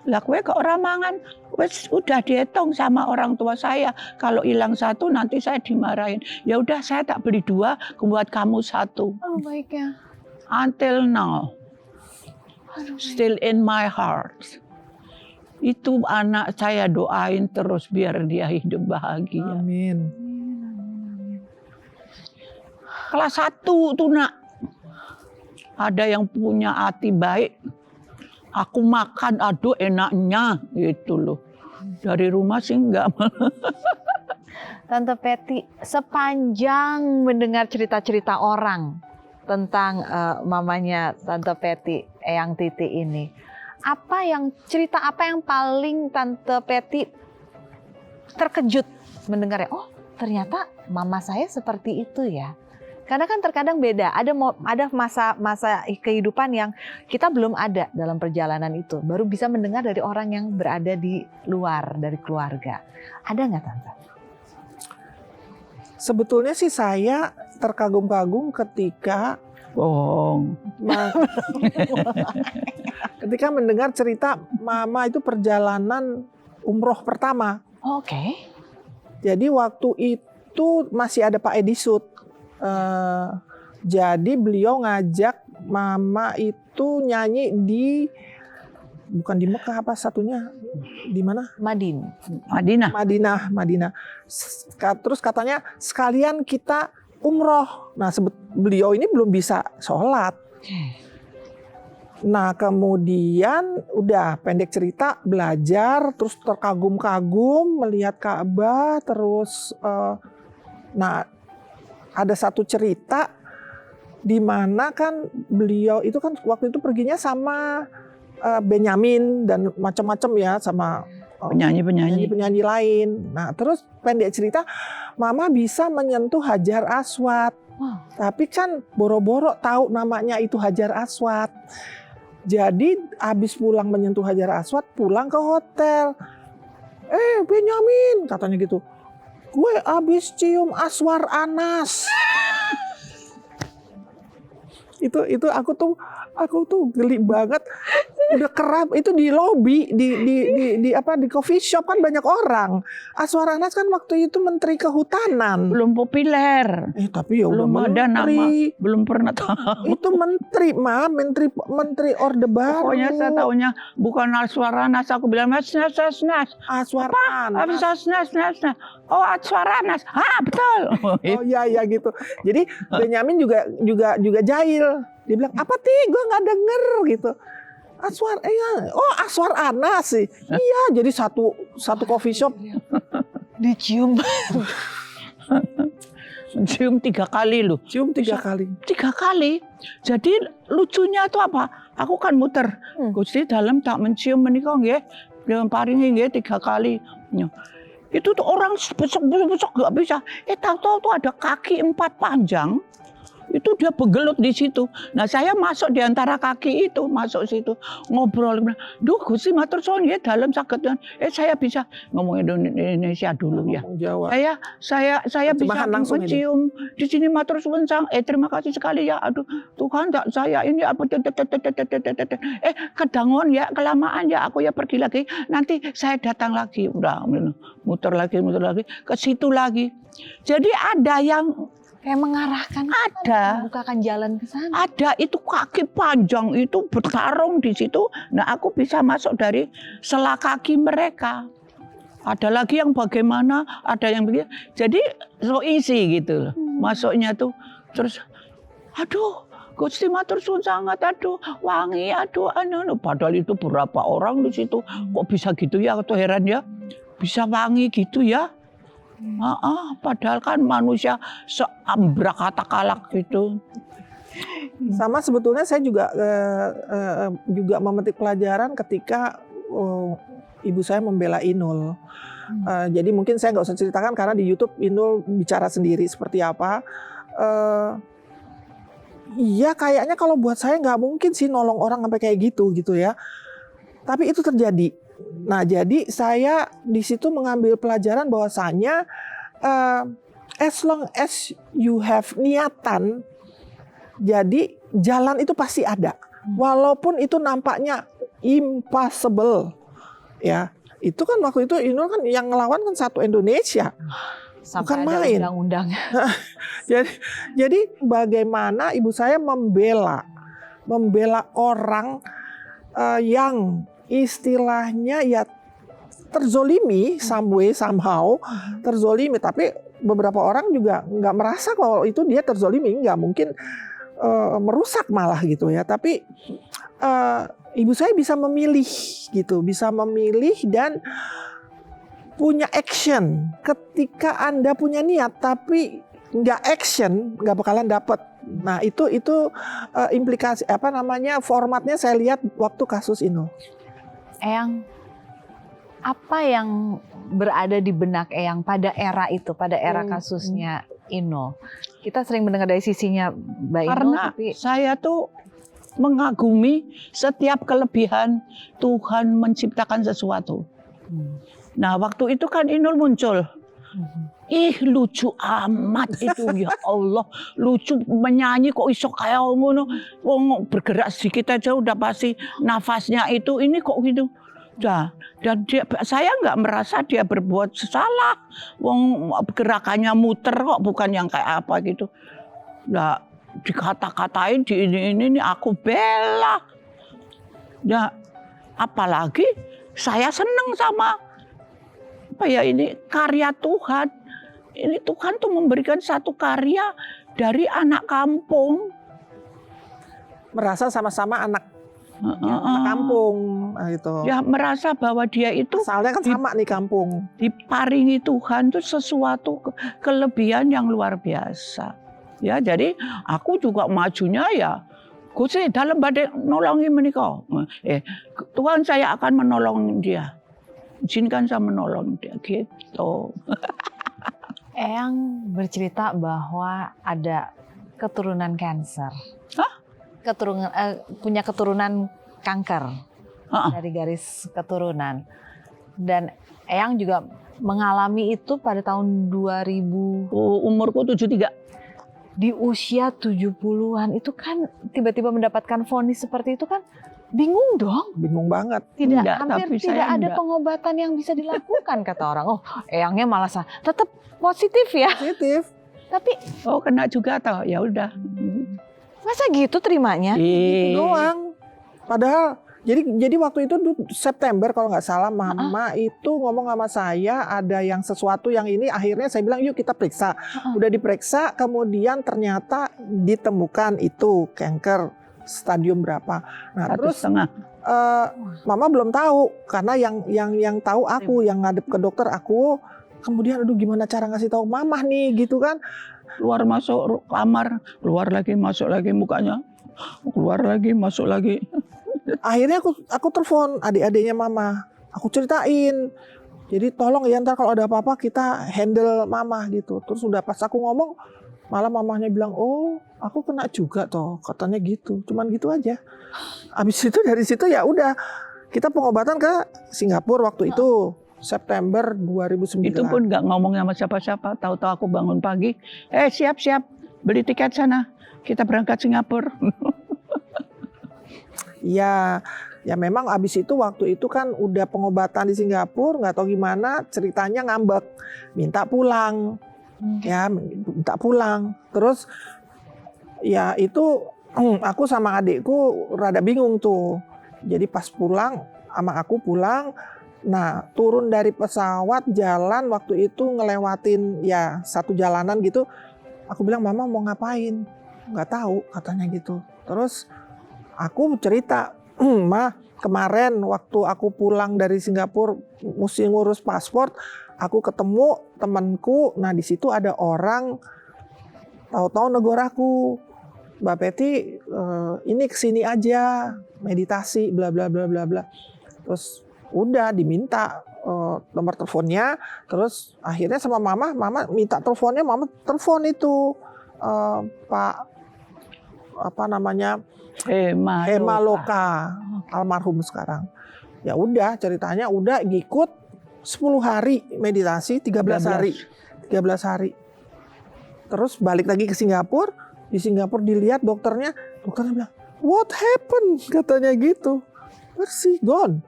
Lah kowe kok ora mangan? Wes udah dihitung sama orang tua saya. Kalau hilang satu nanti saya dimarahin. Ya udah saya tak beli 2, buat kamu 1. Oh baiknya. Until now. Still in my heart. Itu anak saya doain terus biar dia hidup bahagia. Amin. Kelas 1 tuh nak. Ada yang punya hati baik. Aku makan aduh enaknya gitu loh. Dari rumah sih enggak. Tante Peti, sepanjang mendengar cerita-cerita orang tentang mamanya Tante Peti, Eyang Titi ini, cerita apa yang paling Tante Peti terkejut mendengarnya? Oh, ternyata mama saya seperti itu ya. Karena kan terkadang beda, ada masa kehidupan yang kita belum ada dalam perjalanan itu, baru bisa mendengar dari orang yang berada di luar dari keluarga. Ada nggak Tante? Sebetulnya sih saya terkagum-kagum ketika ketika mendengar cerita mama itu perjalanan umroh pertama. Oke. Jadi waktu itu masih ada Pak Edi Sud. Jadi beliau ngajak mama itu nyanyi bukan di Mekah apa satunya di mana? Madinah. Terus katanya sekalian kita umroh. Nah beliau ini belum bisa sholat. Nah kemudian udah pendek cerita belajar terus terkagum-kagum melihat Ka'bah terus nah ada satu cerita di mana kan beliau itu kan waktu itu perginya sama Benyamin dan macam-macam ya sama penyanyi lain. Nah terus pendek cerita mama bisa menyentuh Hajar Aswad. Wow. Tapi kan boro-boro tahu namanya itu Hajar Aswad. Jadi habis pulang menyentuh Hajar Aswad pulang ke hotel. Benyamin katanya gitu. Gue abis cium Aswar Anas. itu aku tuh geli banget. Udah kerap itu di lobi di coffee shop kan banyak orang. Aswar Anas kan waktu itu Menteri Kehutanan. Belum populer. Tapi ya belum udah ada menteri. Nama, belum pernah tahu. Itu menteri, menteri Orde Baru. Pokoknya saya tahunya bukan Aswar Anas, aku bilang Nas. Aswar Anas. Oh Aswar Anas. Betul. Oh iya gitu. Jadi Benyamin juga jahil. Dia bilang apa gue nggak denger gitu. Aswar Anas sih. Iya, jadi satu coffee shop dicium. Cium 3 kali loh. Cium 3 kali. 3 kali. Jadi lucunya itu apa? Aku kan muter. Gusti dalam tak mencium menika nggih. Dengan paringi nggih 3 kali. Itu tuh orang besok nggak bisa. Tahu-tahu tuh ada kaki 4 panjang. Itu dia begelut di situ. Nah saya masuk di antara kaki itu, masuk situ ngobrol. Duh Gusti matur suwun ya dalam saged. Saya bisa ngomong Indonesia dulu ya. Saya bisa mencium di sini matur suwun Sang. Terima kasih sekali ya. Aduh Tuhan tak saya ini apa kedangon ya kelamaan ya aku ya pergi lagi. Nanti saya datang lagi. Udah muter lagi ke situ lagi. Jadi ada yang Kayak mengarahkan, Ada. membukakan jalan ke sana. Ada itu kaki panjang itu bertarung di situ. Nah aku bisa masuk dari sela kaki mereka. Ada lagi yang bagaimana, ada yang begini. Jadi so easy gitu loh. Masuknya tuh terus, aduh Gusti matur suwun sangat, aduh wangi, aduh anu. Padahal itu berapa orang di situ. Kok bisa gitu ya? Aku tuh heran ya. Bisa wangi gitu ya. Padahal kan manusia seambrak-kalak gitu. Sama sebetulnya saya juga juga memetik pelajaran ketika ibu saya membela Inul. Jadi mungkin saya nggak usah ceritakan karena di YouTube Inul bicara sendiri seperti apa. Iya kayaknya kalau buat saya nggak mungkin sih nolong orang sampai kayak gitu ya. Tapi itu terjadi. Nah jadi saya di situ mengambil pelajaran bahwasanya as long as you have niatan, jadi jalan itu pasti ada. Walaupun itu nampaknya impossible, ya itu kan waktu itu Inul kan yang ngelawan kan satu Indonesia, Sampai bukan ada main. undang-undang. Jadi bagaimana ibu saya membela orang yang istilahnya ya terzolimi some way somehow, terzolimi, tapi beberapa orang juga nggak merasa kalau itu dia terzolimi, nggak mungkin merusak malah gitu ya. Tapi ibu saya bisa memilih gitu, bisa memilih dan punya action. Ketika Anda punya niat tapi nggak action, nggak bakalan dapet. Nah itu implikasi formatnya saya lihat waktu kasus Inul. Eyang, apa yang berada di benak Eyang pada era itu, pada era kasusnya Inul? Kita sering mendengar dari sisinya Mbak Inul, Karena tapi saya tuh mengagumi setiap kelebihan Tuhan menciptakan sesuatu. Nah waktu itu kan Inul muncul. Ih lucu amat itu, ya Allah, lucu menyanyi kok iso kayak ngono, wong bergerak sedikit aja udah pasti nafasnya itu ini kok gitu. Nah, dan saya nggak merasa dia berbuat salah, wong gerakannya muter kok, bukan yang kayak apa gitu. Nah dikata-katain di ini aku bela. Nah apalagi saya seneng sama ini karya Tuhan. Ini Tuhan tuh memberikan satu karya dari anak kampung. Merasa sama-sama anak kampung gitu. Ya merasa bahwa dia itu Asalnya kan sama nih kampung. diparingi Tuhan tuh sesuatu kelebihan yang luar biasa. Ya jadi aku juga majunya ya Gusti dalam badai nolongi menika. Tuhan saya akan menolong dia. Izinkan saya menolong dia gitu. Eyang bercerita bahwa ada keturunan kanker. Punya keturunan kanker dari garis keturunan. Dan Eyang juga mengalami itu pada tahun 2000. Umurku 73. Di usia 70-an itu kan tiba-tiba mendapatkan vonis seperti itu kan bingung dong. Bingung banget. Hampir tidak ada pengobatan yang bisa dilakukan kata orang. Oh, Eyangnya malah tetap positif ya. Positif. Tapi kena juga toh, ya udah. Masa gitu terimanya? Gitu doang. Padahal jadi waktu itu September kalau nggak salah mama itu ngomong sama saya ada yang sesuatu yang ini, akhirnya saya bilang yuk kita periksa. Udah diperiksa kemudian ternyata ditemukan itu kanker stadium berapa. Nah terus mama belum tahu karena yang tahu aku, yang ngadep ke dokter aku. Kemudian aduh gimana cara ngasih tahu mama nih gitu kan. Keluar masuk kamar, keluar lagi masuk lagi mukanya. Keluar lagi masuk lagi. Akhirnya aku telepon adik-adiknya mama. Aku ceritain. Jadi tolong ya ntar kalau ada apa-apa kita handle mama gitu. Terus udah pas aku ngomong malah mamahnya bilang, "Oh, aku kena juga toh." Katanya gitu. Cuman gitu aja. Habis itu dari situ ya udah kita pengobatan ke Singapura waktu itu. September 2009. Itu pun nggak ngomong sama siapa-siapa. Tahu-tahu aku bangun pagi, siap-siap beli tiket sana, kita berangkat Singapura. Iya, ya memang abis itu waktu itu kan udah pengobatan di Singapura, nggak tahu gimana ceritanya ngambek, minta pulang. ya minta pulang. Terus ya itu aku sama adikku rada bingung tuh. Jadi pas pulang sama aku pulang, nah turun dari pesawat jalan waktu itu ngelewatin ya satu jalanan gitu. Aku bilang, "Mama mau ngapain?" Nggak tahu katanya gitu. Terus aku cerita, "Ma, kemarin waktu aku pulang dari Singapura mesti ngurus paspor, aku ketemu temanku. Nah di situ ada orang tahu-tahu negor aku, Mbak Peti ini kesini aja meditasi bla bla bla bla bla." Terus udah diminta nomor teleponnya. Terus akhirnya sama mama minta teleponnya, mama telepon itu Pak apa namanya Hema Loka, almarhum sekarang. Ya udah ceritanya udah ngikut 10 hari meditasi, 13 hari. Terus balik lagi ke Singapura. Di Singapura dilihat dokternya bilang, "What happened?" katanya gitu. "Bersih, gone."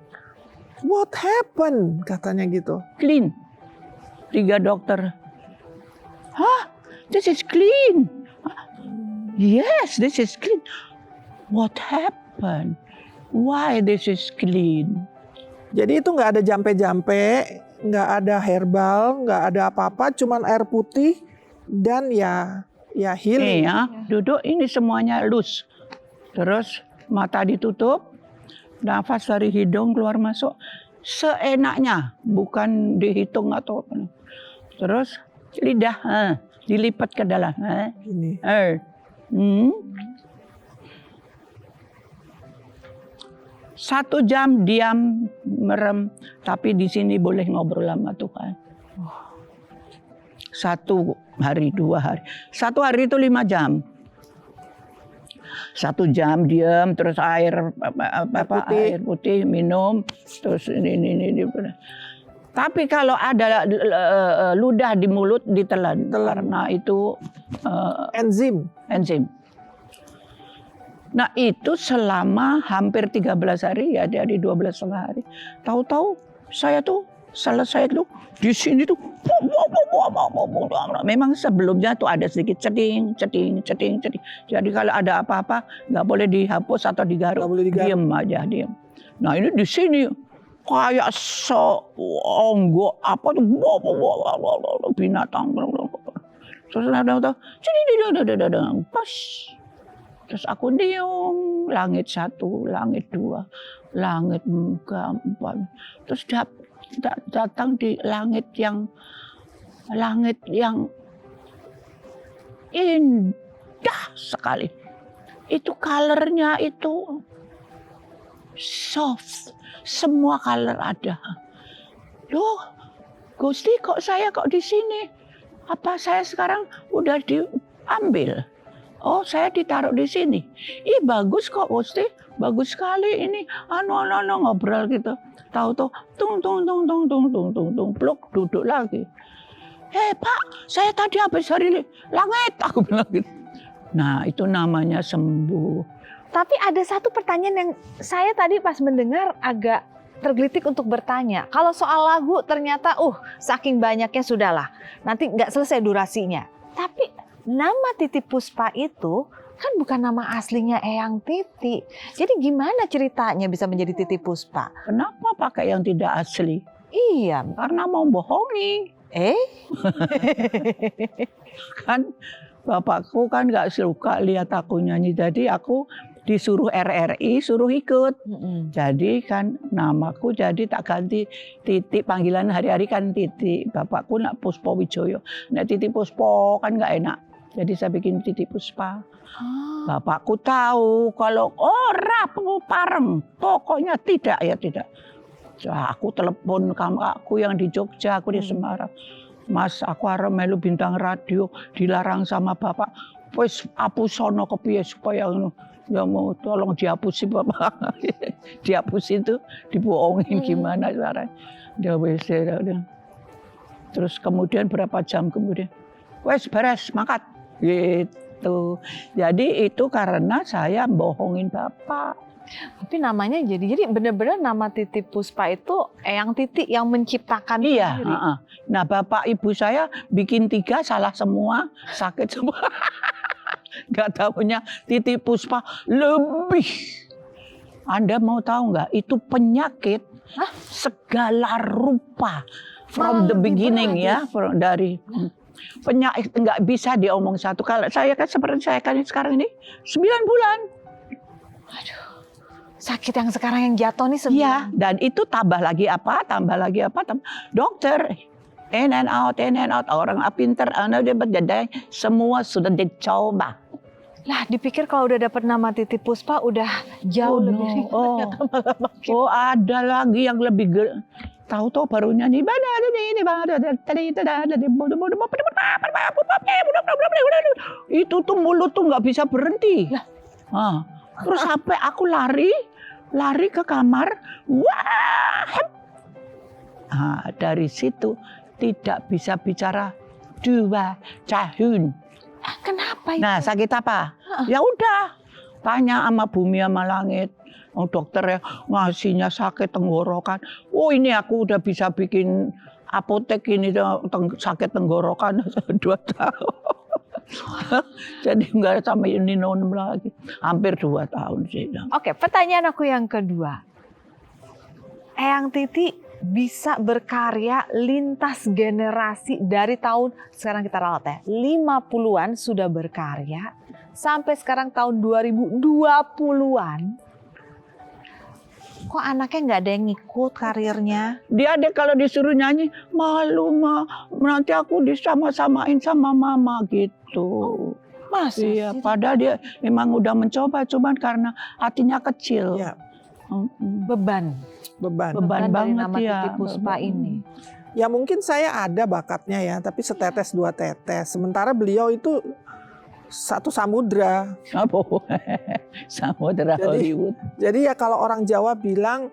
"What happened?" katanya gitu. Clean. 3 dokter. "Hah? This is clean." "Yes, this is clean." "What happened? Why this is clean?" Jadi itu nggak ada jampe-jampe, nggak ada herbal, nggak ada apa-apa, cuman air putih dan ya healing. Ya, duduk ini semuanya loose. Terus mata ditutup, nafas dari hidung keluar masuk seenaknya, bukan dihitung atau apa. Terus lidah dilipat ke dalam. Ini. 1 jam diam merem, tapi di sini boleh ngobrol sama Tuhan. 1 hari, 2 hari. 1 hari itu 5 jam. 1 jam diam, terus air putih minum, terus ini. Tapi kalau ada ludah di mulut ditelan. Karena itu enzim. Nah itu selama hampir 13 hari, ya dari 12,5 hari. Tahu-tahu saya tuh selesai tuh di sini tuh. Memang sebelumnya tuh ada sedikit ceding. Jadi kalau ada apa-apa nggak boleh dihapus atau digaruk. Diam aja. Nah ini di sini kayak seonggok apa tuh binatang. Terus ada pas. Terus aku diem, langit 1, langit 2, langit 4. Terus datang di langit yang indah sekali. Itu colornya itu soft, semua color ada. Loh, Gusti kok di sini? Apa saya sekarang udah diambil? Oh, saya ditaruh di sini. Ih, bagus kok, Gusti. Bagus sekali ini. Ngobrol gitu. Tahu-tahu tung, pluk, duduk lagi. Pak, saya tadi habis dari langit. Aku bilang gitu. Nah, itu namanya sembuh. Tapi ada satu pertanyaan yang saya tadi pas mendengar agak tergelitik untuk bertanya. Kalau soal lagu ternyata, saking banyaknya sudahlah. Nanti nggak selesai durasinya. Tapi nama Titi Puspa itu kan bukan nama aslinya Eyang Titi. Jadi gimana ceritanya bisa menjadi Titi Puspa? Kenapa pakai yang tidak asli? Iya. Karena mau bohongi. Kan bapakku kan nggak suka lihat aku nyanyi. Jadi aku disuruh RRI, suruh ikut. Jadi kan namaku jadi tak ganti Titi, panggilan hari-hari kan Titi. Bapakku nak Puspa Wijoyo. Nak Titi Puspa kan nggak enak. Jadi saya bikin Titi Puspa. Bapakku tahu kalau pareng, pokoknya tidak. Aku telepon kakakku yang di Jogja, aku di Semarang. Mas, aku arep melu bintang radio, dilarang sama bapak. Wis apusono kepiye supaya ngono. Ya mau tolong dihapusin bapak. Dihapusin tuh, dibohongin gimana caranya. Dia wis. Terus kemudian berapa jam kemudian, wes beres mangkat. Gitu. Jadi itu karena saya bohongin bapak. Tapi namanya jadi benar-benar nama Titi Puspa itu Eyang Titi yang menciptakan Iya. sendiri. Nah bapak ibu saya bikin 3 salah semua, sakit semua. Gak tahunya Titi Puspa lebih. Anda mau tahu nggak? Itu penyakit segala rupa from the lebih beginning berat, ya, dari penyakit nggak bisa diomong satu. Kalau saya kan seperti saya kan sekarang ini 9 bulan. Sakit yang sekarang yang jatuh nih Iya, dan itu tambah lagi apa? Dokter in and out. Orang pinter, semua sudah dicoba. Lah dipikir kalau udah dapat nama Titi Puspa udah jauh lebih ringan. Oh, ada lagi yang lebih tahu baru nyanyi itu tuh mulut tuh nggak bisa berhenti. Terus sampai aku lari ke kamar. Wah, dari situ tidak bisa bicara 2 tahun. Kenapa itu? Nah, sakit apa? Ya udah, tanya sama bumi sama langit. Oh, dokter ya ngasihnya sakit tenggorokan. Oh, ini aku udah bisa bikin apotek ini sakit tenggorokan 2 tahun. Jadi nggak sampai minum lagi. Hampir 2 tahun sih. Oke, pertanyaan aku yang kedua. Eyang Titi bisa berkarya lintas generasi dari tahun, sekarang kita ralat ya, 50-an sudah berkarya, sampai sekarang tahun 2020-an. Kok anaknya nggak ada yang ngikut karirnya? Dia kalau disuruh nyanyi, malu nanti aku disama-samain sama mama gitu. Masa Iya, sih? padahal dia memang udah mencoba, cuman karena hatinya kecil. Ya, Beban beban. Beban dari banget nama ya. Titi Puspa ini. Ya mungkin saya ada bakatnya ya, tapi setetes 2 tetes. Sementara beliau itu satu samudra. Samudra Hollywood. Jadi ya kalau orang Jawa bilang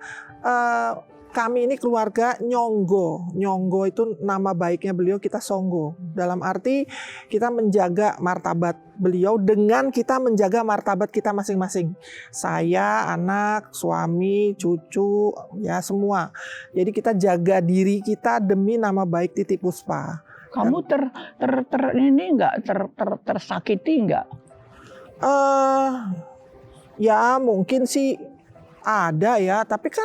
kami ini keluarga nyonggo. Nyonggo itu nama baiknya beliau, kita songgo. Dalam arti kita menjaga martabat beliau dengan kita menjaga martabat kita masing-masing. Saya, anak, suami, cucu, ya semua. Jadi kita jaga diri kita demi nama baik Titi Puspa. Kamu tersakiti enggak? Ya mungkin sih ada ya, tapi kan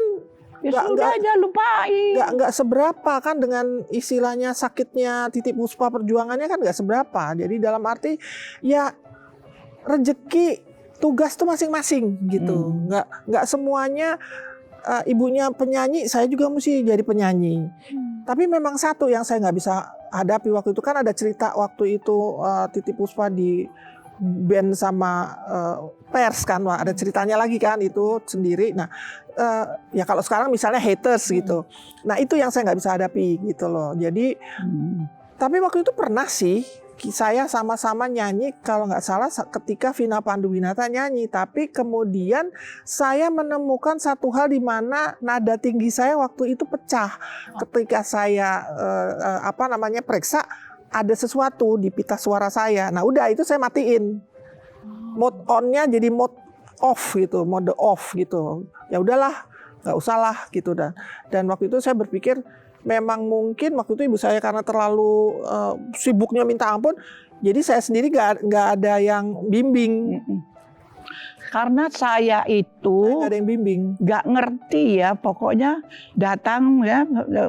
Ya sudah aja lupain. nggak seberapa kan dengan istilahnya sakitnya Titi Puspa, perjuangannya kan nggak seberapa. Jadi dalam arti ya rezeki tugas tuh masing-masing gitu. Nggak semuanya ibunya penyanyi, saya juga mesti jadi penyanyi. Tapi memang satu yang saya nggak bisa hadapi waktu itu, kan ada cerita waktu itu Titi Puspa di band sama pers kan, wah ada ceritanya lagi kan itu sendiri. Nah ya kalau sekarang misalnya haters gitu, nah itu yang saya nggak bisa hadapi gitu loh. Jadi tapi waktu itu pernah sih saya sama-sama nyanyi, kalau nggak salah ketika Vina Panduwinata nyanyi, tapi kemudian saya menemukan satu hal di mana nada tinggi saya waktu itu pecah ketika saya periksa ada sesuatu di pita suara saya. Nah udah itu saya matiin. Mode on-nya jadi mode off gitu, mode off gitu. Ya udahlah, nggak usah lah gitu dah. Dan waktu itu saya berpikir memang mungkin waktu itu ibu saya karena terlalu sibuknya minta ampun, jadi saya sendiri nggak ada yang bimbing. Karena saya itu Nggak ada yang bimbing. nggak ngerti ya, pokoknya datang ya,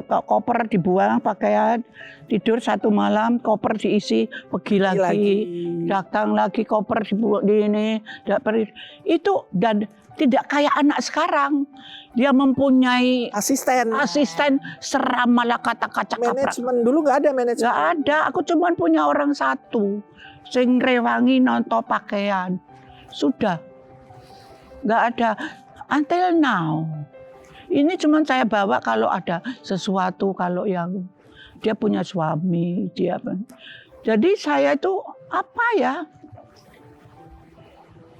koper dibuang, pakaian, tidur 1 malam, koper diisi, pergi lagi. Datang lagi, koper dibuang di ini, itu. Dan tidak kayak anak sekarang, dia mempunyai asisten seramala kata-kata Manajemen dulu nggak ada manajemen. Nggak ada, aku cuma punya orang 1 sing rewangi nonton pakaian, sudah. Nggak ada until now. Ini cuma saya bawa kalau ada sesuatu, kalau yang dia punya suami, dia. Jadi saya itu apa ya?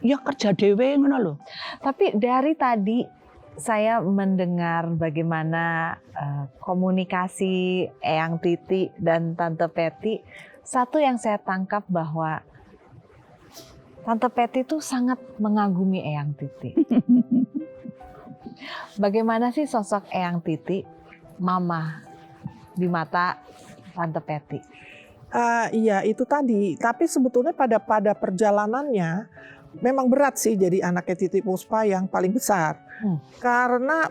Ya kerja dewe ngono loh. Tapi dari tadi saya mendengar bagaimana komunikasi Eyang Titi dan Tante Peti. Satu yang saya tangkap bahwa Tante Peti tuh sangat mengagumi Eyang Titi. Bagaimana sih sosok Eyang Titi, mama di mata Tante Peti? Iya itu tadi. Tapi sebetulnya pada perjalanannya memang berat sih jadi anaknya Titi Puspa yang paling besar. Karena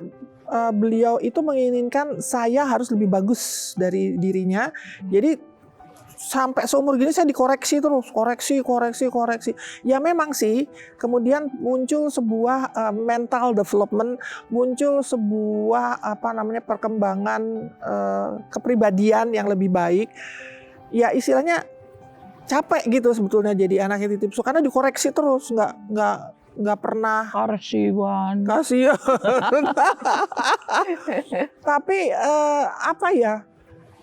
beliau itu menginginkan saya harus lebih bagus dari dirinya. Jadi sampai seumur gini saya dikoreksi terus, koreksi. Ya memang sih, kemudian muncul sebuah mental development, muncul sebuah perkembangan kepribadian yang lebih baik. Ya istilahnya capek gitu sebetulnya jadi anaknya Titi Puspa karena dikoreksi terus, nggak pernah Kasihan. Tapi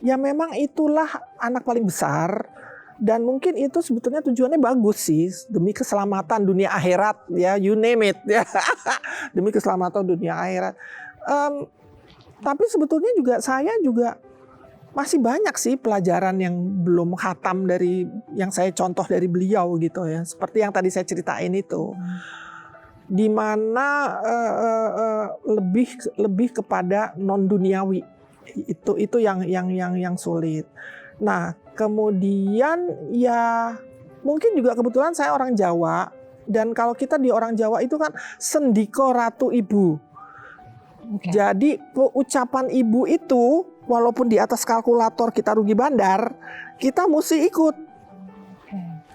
ya memang itulah anak paling besar dan mungkin itu sebetulnya tujuannya bagus sih demi keselamatan dunia akhirat ya, you name it ya. Demi keselamatan dunia akhirat. Tapi sebetulnya saya juga masih banyak sih pelajaran yang belum khatam dari yang saya contoh dari beliau gitu ya. Seperti yang tadi saya ceritain itu. Di mana lebih kepada non duniawi. Itu yang sulit. Nah, kemudian ya mungkin juga kebetulan saya orang Jawa dan kalau kita di orang Jawa itu kan sendiko ratu ibu. Okay. Jadi ucapan ibu itu walaupun di atas kalkulator kita rugi bandar, kita mesti ikut.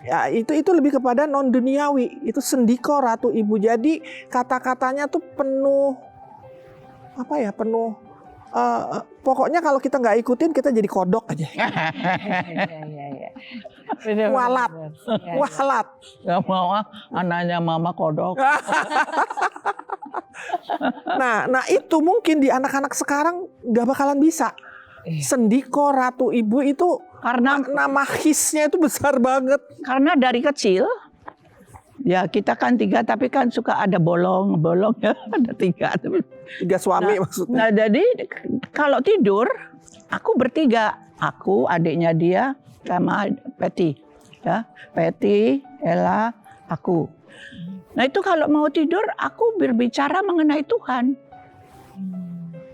Ya, itu lebih kepada non duniawi. Itu sendiko ratu ibu. Jadi kata-katanya tuh penuh pokoknya kalau kita nggak ikutin kita jadi kodok aja. Walat. Gak mau anaknya mama kodok. Nah itu mungkin di anak-anak sekarang nggak bakalan bisa. Sendiko ratu ibu itu karena nama hisnya itu besar banget. Karena dari kecil ya kita kan 3 tapi kan suka ada bolong ya, ada 3 suami maksudnya. Nah jadi kalau tidur aku bertiga, aku adiknya dia sama Peti ya, Peti, Ella, aku. Nah itu kalau mau tidur aku berbicara mengenai Tuhan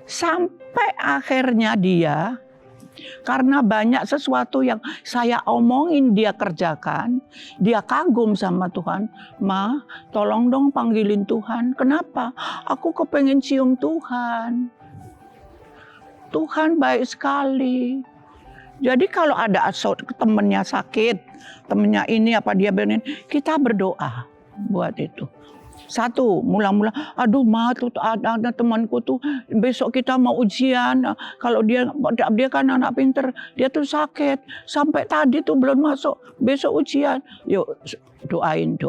sampai akhirnya dia, karena banyak sesuatu yang saya omongin dia kerjakan, dia kagum sama Tuhan. Ma, tolong dong panggilin Tuhan. Kenapa? Aku kepengen cium Tuhan. Tuhan baik sekali. Jadi kalau ada temennya sakit, temennya ini apa dia benin, kita berdoa buat itu. Satu, mula-mula, aduh ma, tuh ada temanku tuh besok kita mau ujian. Kalau dia kan anak pinter, dia tuh sakit. Sampai tadi tuh belum masuk, besok ujian. Yuk doain.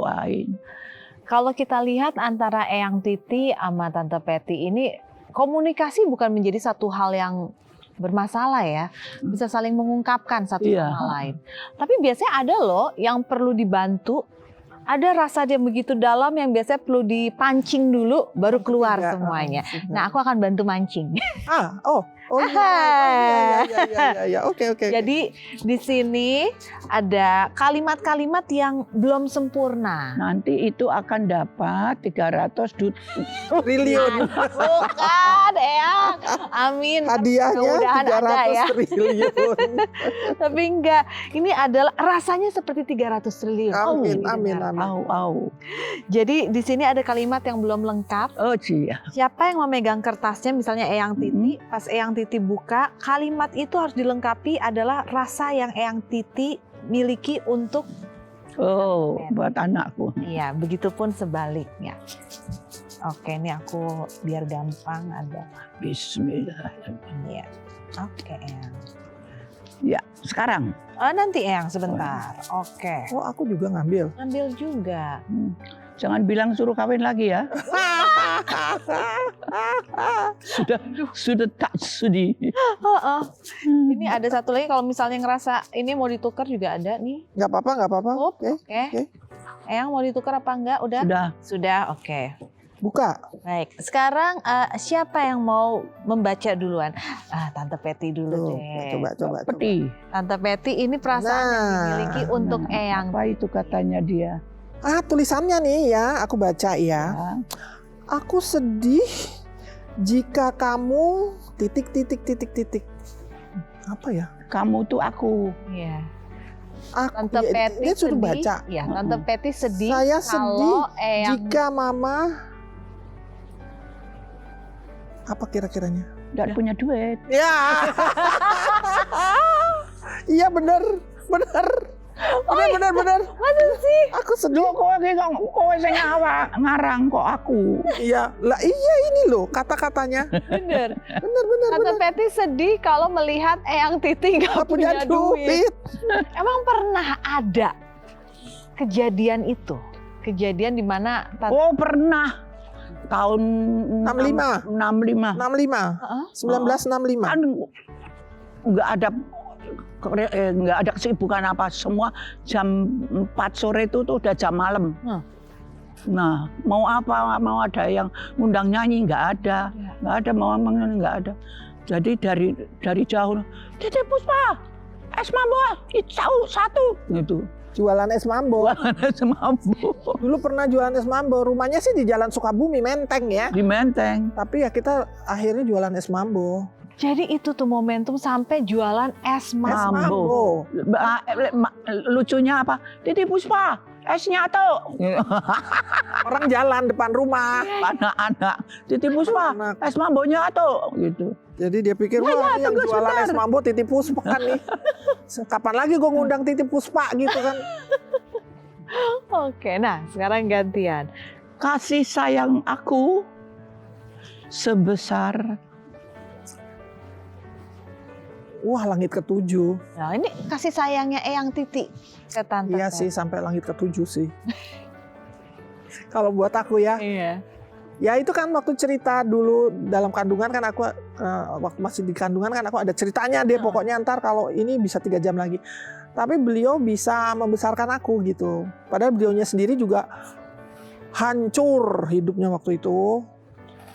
Kalau kita lihat antara Eyang Titi sama Tante Peti ini, komunikasi bukan menjadi satu hal yang bermasalah ya. Bisa saling mengungkapkan satu sama lain. Tapi biasanya ada loh yang perlu dibantu. Ada rasa dia begitu dalam yang biasanya perlu dipancing dulu baru keluar semuanya. Nah, aku akan bantu mancing. Oke. Jadi di sini ada kalimat-kalimat yang belum sempurna. Nanti itu akan dapat 300 triliun. Bukan, Eyang. Amin. Hadiahnya 300 triliun. Tapi enggak. Ini adalah rasanya seperti 300 triliun. Amin. Jadi di sini ada kalimat yang belum lengkap. Oh iya. Siapa yang memegang kertasnya, misalnya Eyang Titi, pas Eyang Titi buka, kalimat itu harus dilengkapi adalah rasa yang Eyang Titi miliki untuk buat anakku. Iya, begitupun sebaliknya. Oke, ini aku biar gampang ada. Bismillahirrahmanirrahim. Iya. Oke, Eyang. Ya, sekarang. Nanti Eyang sebentar. Oke. Oh, aku juga ngambil. Ambil juga. Jangan bilang suruh kawin lagi ya. sudah tak sudi. Ini ada satu lagi kalau misalnya ngerasa ini mau ditukar juga ada nih. Nggak apa-apa. Oke. Eyang mau ditukar apa enggak? Sudah. Oke. Buka. Baik. Sekarang siapa yang mau membaca duluan? Tante Peti dulu deh. Coba. Tante Peti ini perasaan yang dimiliki untuk Eyang. Apa itu katanya dia? Tulisannya nih ya, aku baca ya. Ya. Aku sedih jika kamu titik. Apa ya? Kamu tuh aku. Iya. Aku Tante ya, Peti dia sudah sedih. baca. Ya, Tante Peti sedih. Saya sedih kalau Eyang jika mama apa kira-kiranya? Nggak punya duit. Ya. Iya benar. Benar. Masa sih? Aku sedih. Loh, kowe sing ngarang kok aku. Iya, lah iya ini loh kata-katanya. Bener. Benar. Tante Peti sedih kalau melihat Eyang Titi nggak Nggak punya duit. Emang pernah ada kejadian itu? Kejadian di mana Oh, pernah. Tahun 65. 65. 65. Heeh. 1965. Kan nggak ada kesibukan apa, semua jam 4 sore itu tuh udah jam malam. Nah, mau apa, mau ada yang ngundang nyanyi nggak ada, mau ngomong nggak ada. Jadi dari jauh, Titi Puspa, es mambo, satu gitu. Jualan es mambo. Es mambo Dulu pernah jualan es mambo. Rumahnya sih di Jalan Sukabumi, Menteng ya. di Menteng. Tapi ya kita akhirnya jualan es mambo. Jadi itu tuh momentum sampai jualan es Es mambo. mambo. Lucunya apa? Titi Puspa, esnya tuh. Orang jalan depan rumah. Anak-anak, Titi Puspa, Anak. es mambonya tuh gitu. Jadi dia pikir, Ya, wah ini yang tunggu jualan sebentar. es mambo Titi Puspa nih. Kapan lagi gue ngundang Titi Puspa gitu kan. Oke, nah sekarang gantian. Kasih sayang aku sebesar Wah, langit ke-7. Nah ini kasih sayangnya Eyang Titi ke Tante Iya Peti. sih, sampai langit ke-7 sih. Kalau buat aku ya. Iya. Ya itu kan waktu cerita dulu dalam kandungan kan aku waktu masih di kandungan kan aku ada ceritanya dia pokoknya ntar kalau ini bisa 3 jam lagi. Tapi beliau bisa membesarkan aku gitu. Padahal beliaunya sendiri juga hancur hidupnya waktu itu.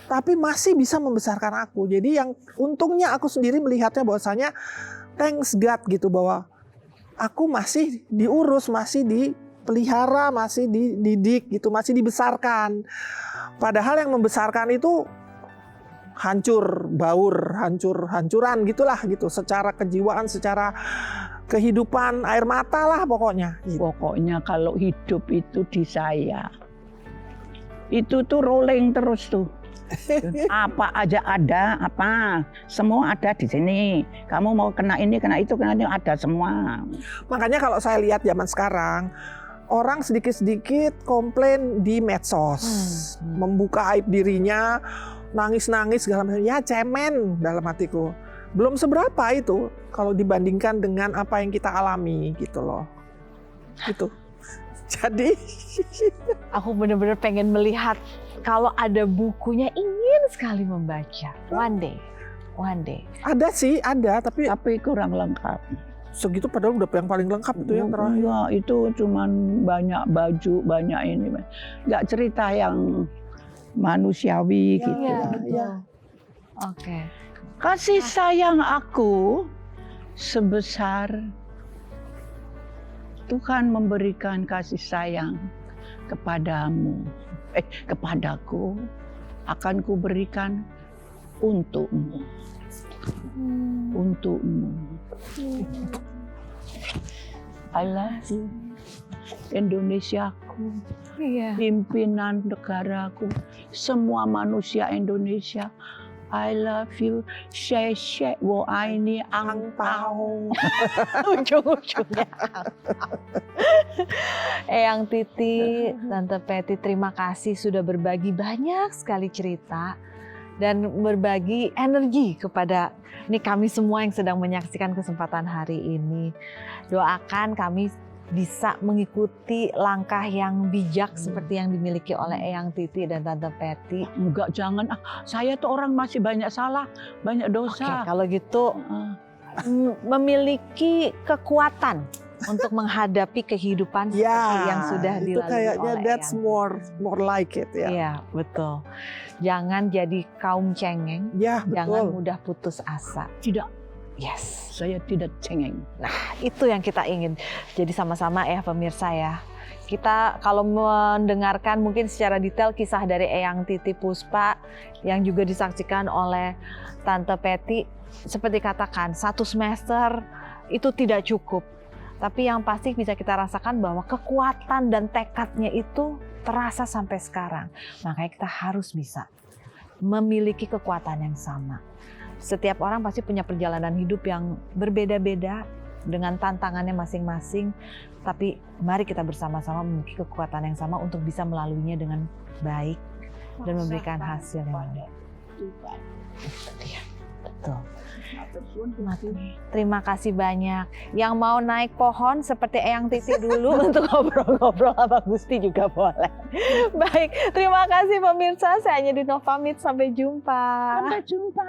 Tapi masih bisa membesarkan aku. Jadi yang untungnya aku sendiri melihatnya bahwasanya thanks God gitu bahwa aku masih diurus, masih dipelihara, masih dididik gitu, masih dibesarkan. Padahal yang membesarkan itu hancur, baur, hancuran gitulah gitu. Secara kejiwaan, secara kehidupan, air mata lah pokoknya. Gitu. pokoknya kalau hidup itu di saya. Itu tuh rolling terus tuh. Apa aja ada, apa semua ada di sini. Kamu mau kena ini, kena itu, ada semua. Makanya kalau saya lihat zaman sekarang, orang sedikit-sedikit komplain di medsos, membuka aib dirinya, nangis-nangis segala macam. Ya cemen dalam hatiku. Belum seberapa itu kalau dibandingkan dengan apa yang kita alami gitu loh. Gitu. Jadi Aku benar-benar pengen melihat kalau ada bukunya, ingin sekali membaca. One day. ada sih, ada tapi Tapi kurang lengkap. segitu padahal udah yang paling lengkap itu yang terakhir. Enggak, itu cuman banyak baju, banyak ini. Enggak cerita yang manusiawi gitu. Iya, betul. betul. Oke. Kasih sayang aku sebesar Tuhan memberikan kasih sayang kepadamu, kepadaku, akan kuberikan untukmu. Untukmu. I love you. Indonesiaku, Iya. pimpinan negaraku, semua manusia Indonesia. I love you. Shek wo ini angpao. Ujung-ujungnya. Eyang Titi, Tante Peti, terima kasih sudah berbagi banyak sekali cerita dan berbagi energi kepada kami semua yang sedang menyaksikan kesempatan hari ini. Doakan kami bisa mengikuti langkah yang bijak seperti yang dimiliki oleh Eyang Titi dan Tante Peti. Enggak, jangan. Saya tuh orang masih banyak salah, banyak Oke, dosa. kalau gitu memiliki kekuatan untuk menghadapi kehidupan seperti yang sudah itu dilalui kayaknya oleh that's Eyang. more like it ya. Iya, betul. Jangan jadi kaum cengeng, Ya, jangan betul. mudah putus asa. Tidak, Yes. Saya tidak cengeng. Itu yang kita ingin. Jadi sama-sama ya pemirsa ya. Kita kalau mendengarkan mungkin secara detail kisah dari Eyang Titi Puspa yang juga disaksikan oleh Tante Peti, seperti katakan 1 semester itu tidak cukup. Tapi yang pasti bisa kita rasakan bahwa kekuatan dan tekadnya itu terasa sampai sekarang. Makanya kita harus bisa memiliki kekuatan yang sama. Setiap orang pasti punya perjalanan hidup yang berbeda-beda dengan tantangannya masing-masing. Tapi mari kita bersama-sama memiliki kekuatan yang sama untuk bisa melaluinya dengan baik dan memberikan hasil yang baik. Itu dia. Betul. Terima kasih banyak. Yang mau naik pohon seperti Eyang Titi dulu untuk ngobrol-ngobrol sama Gusti juga boleh. Baik, terima kasih pemirsa. Saya Anya Dino pamit. Sampai jumpa. Sampai jumpa.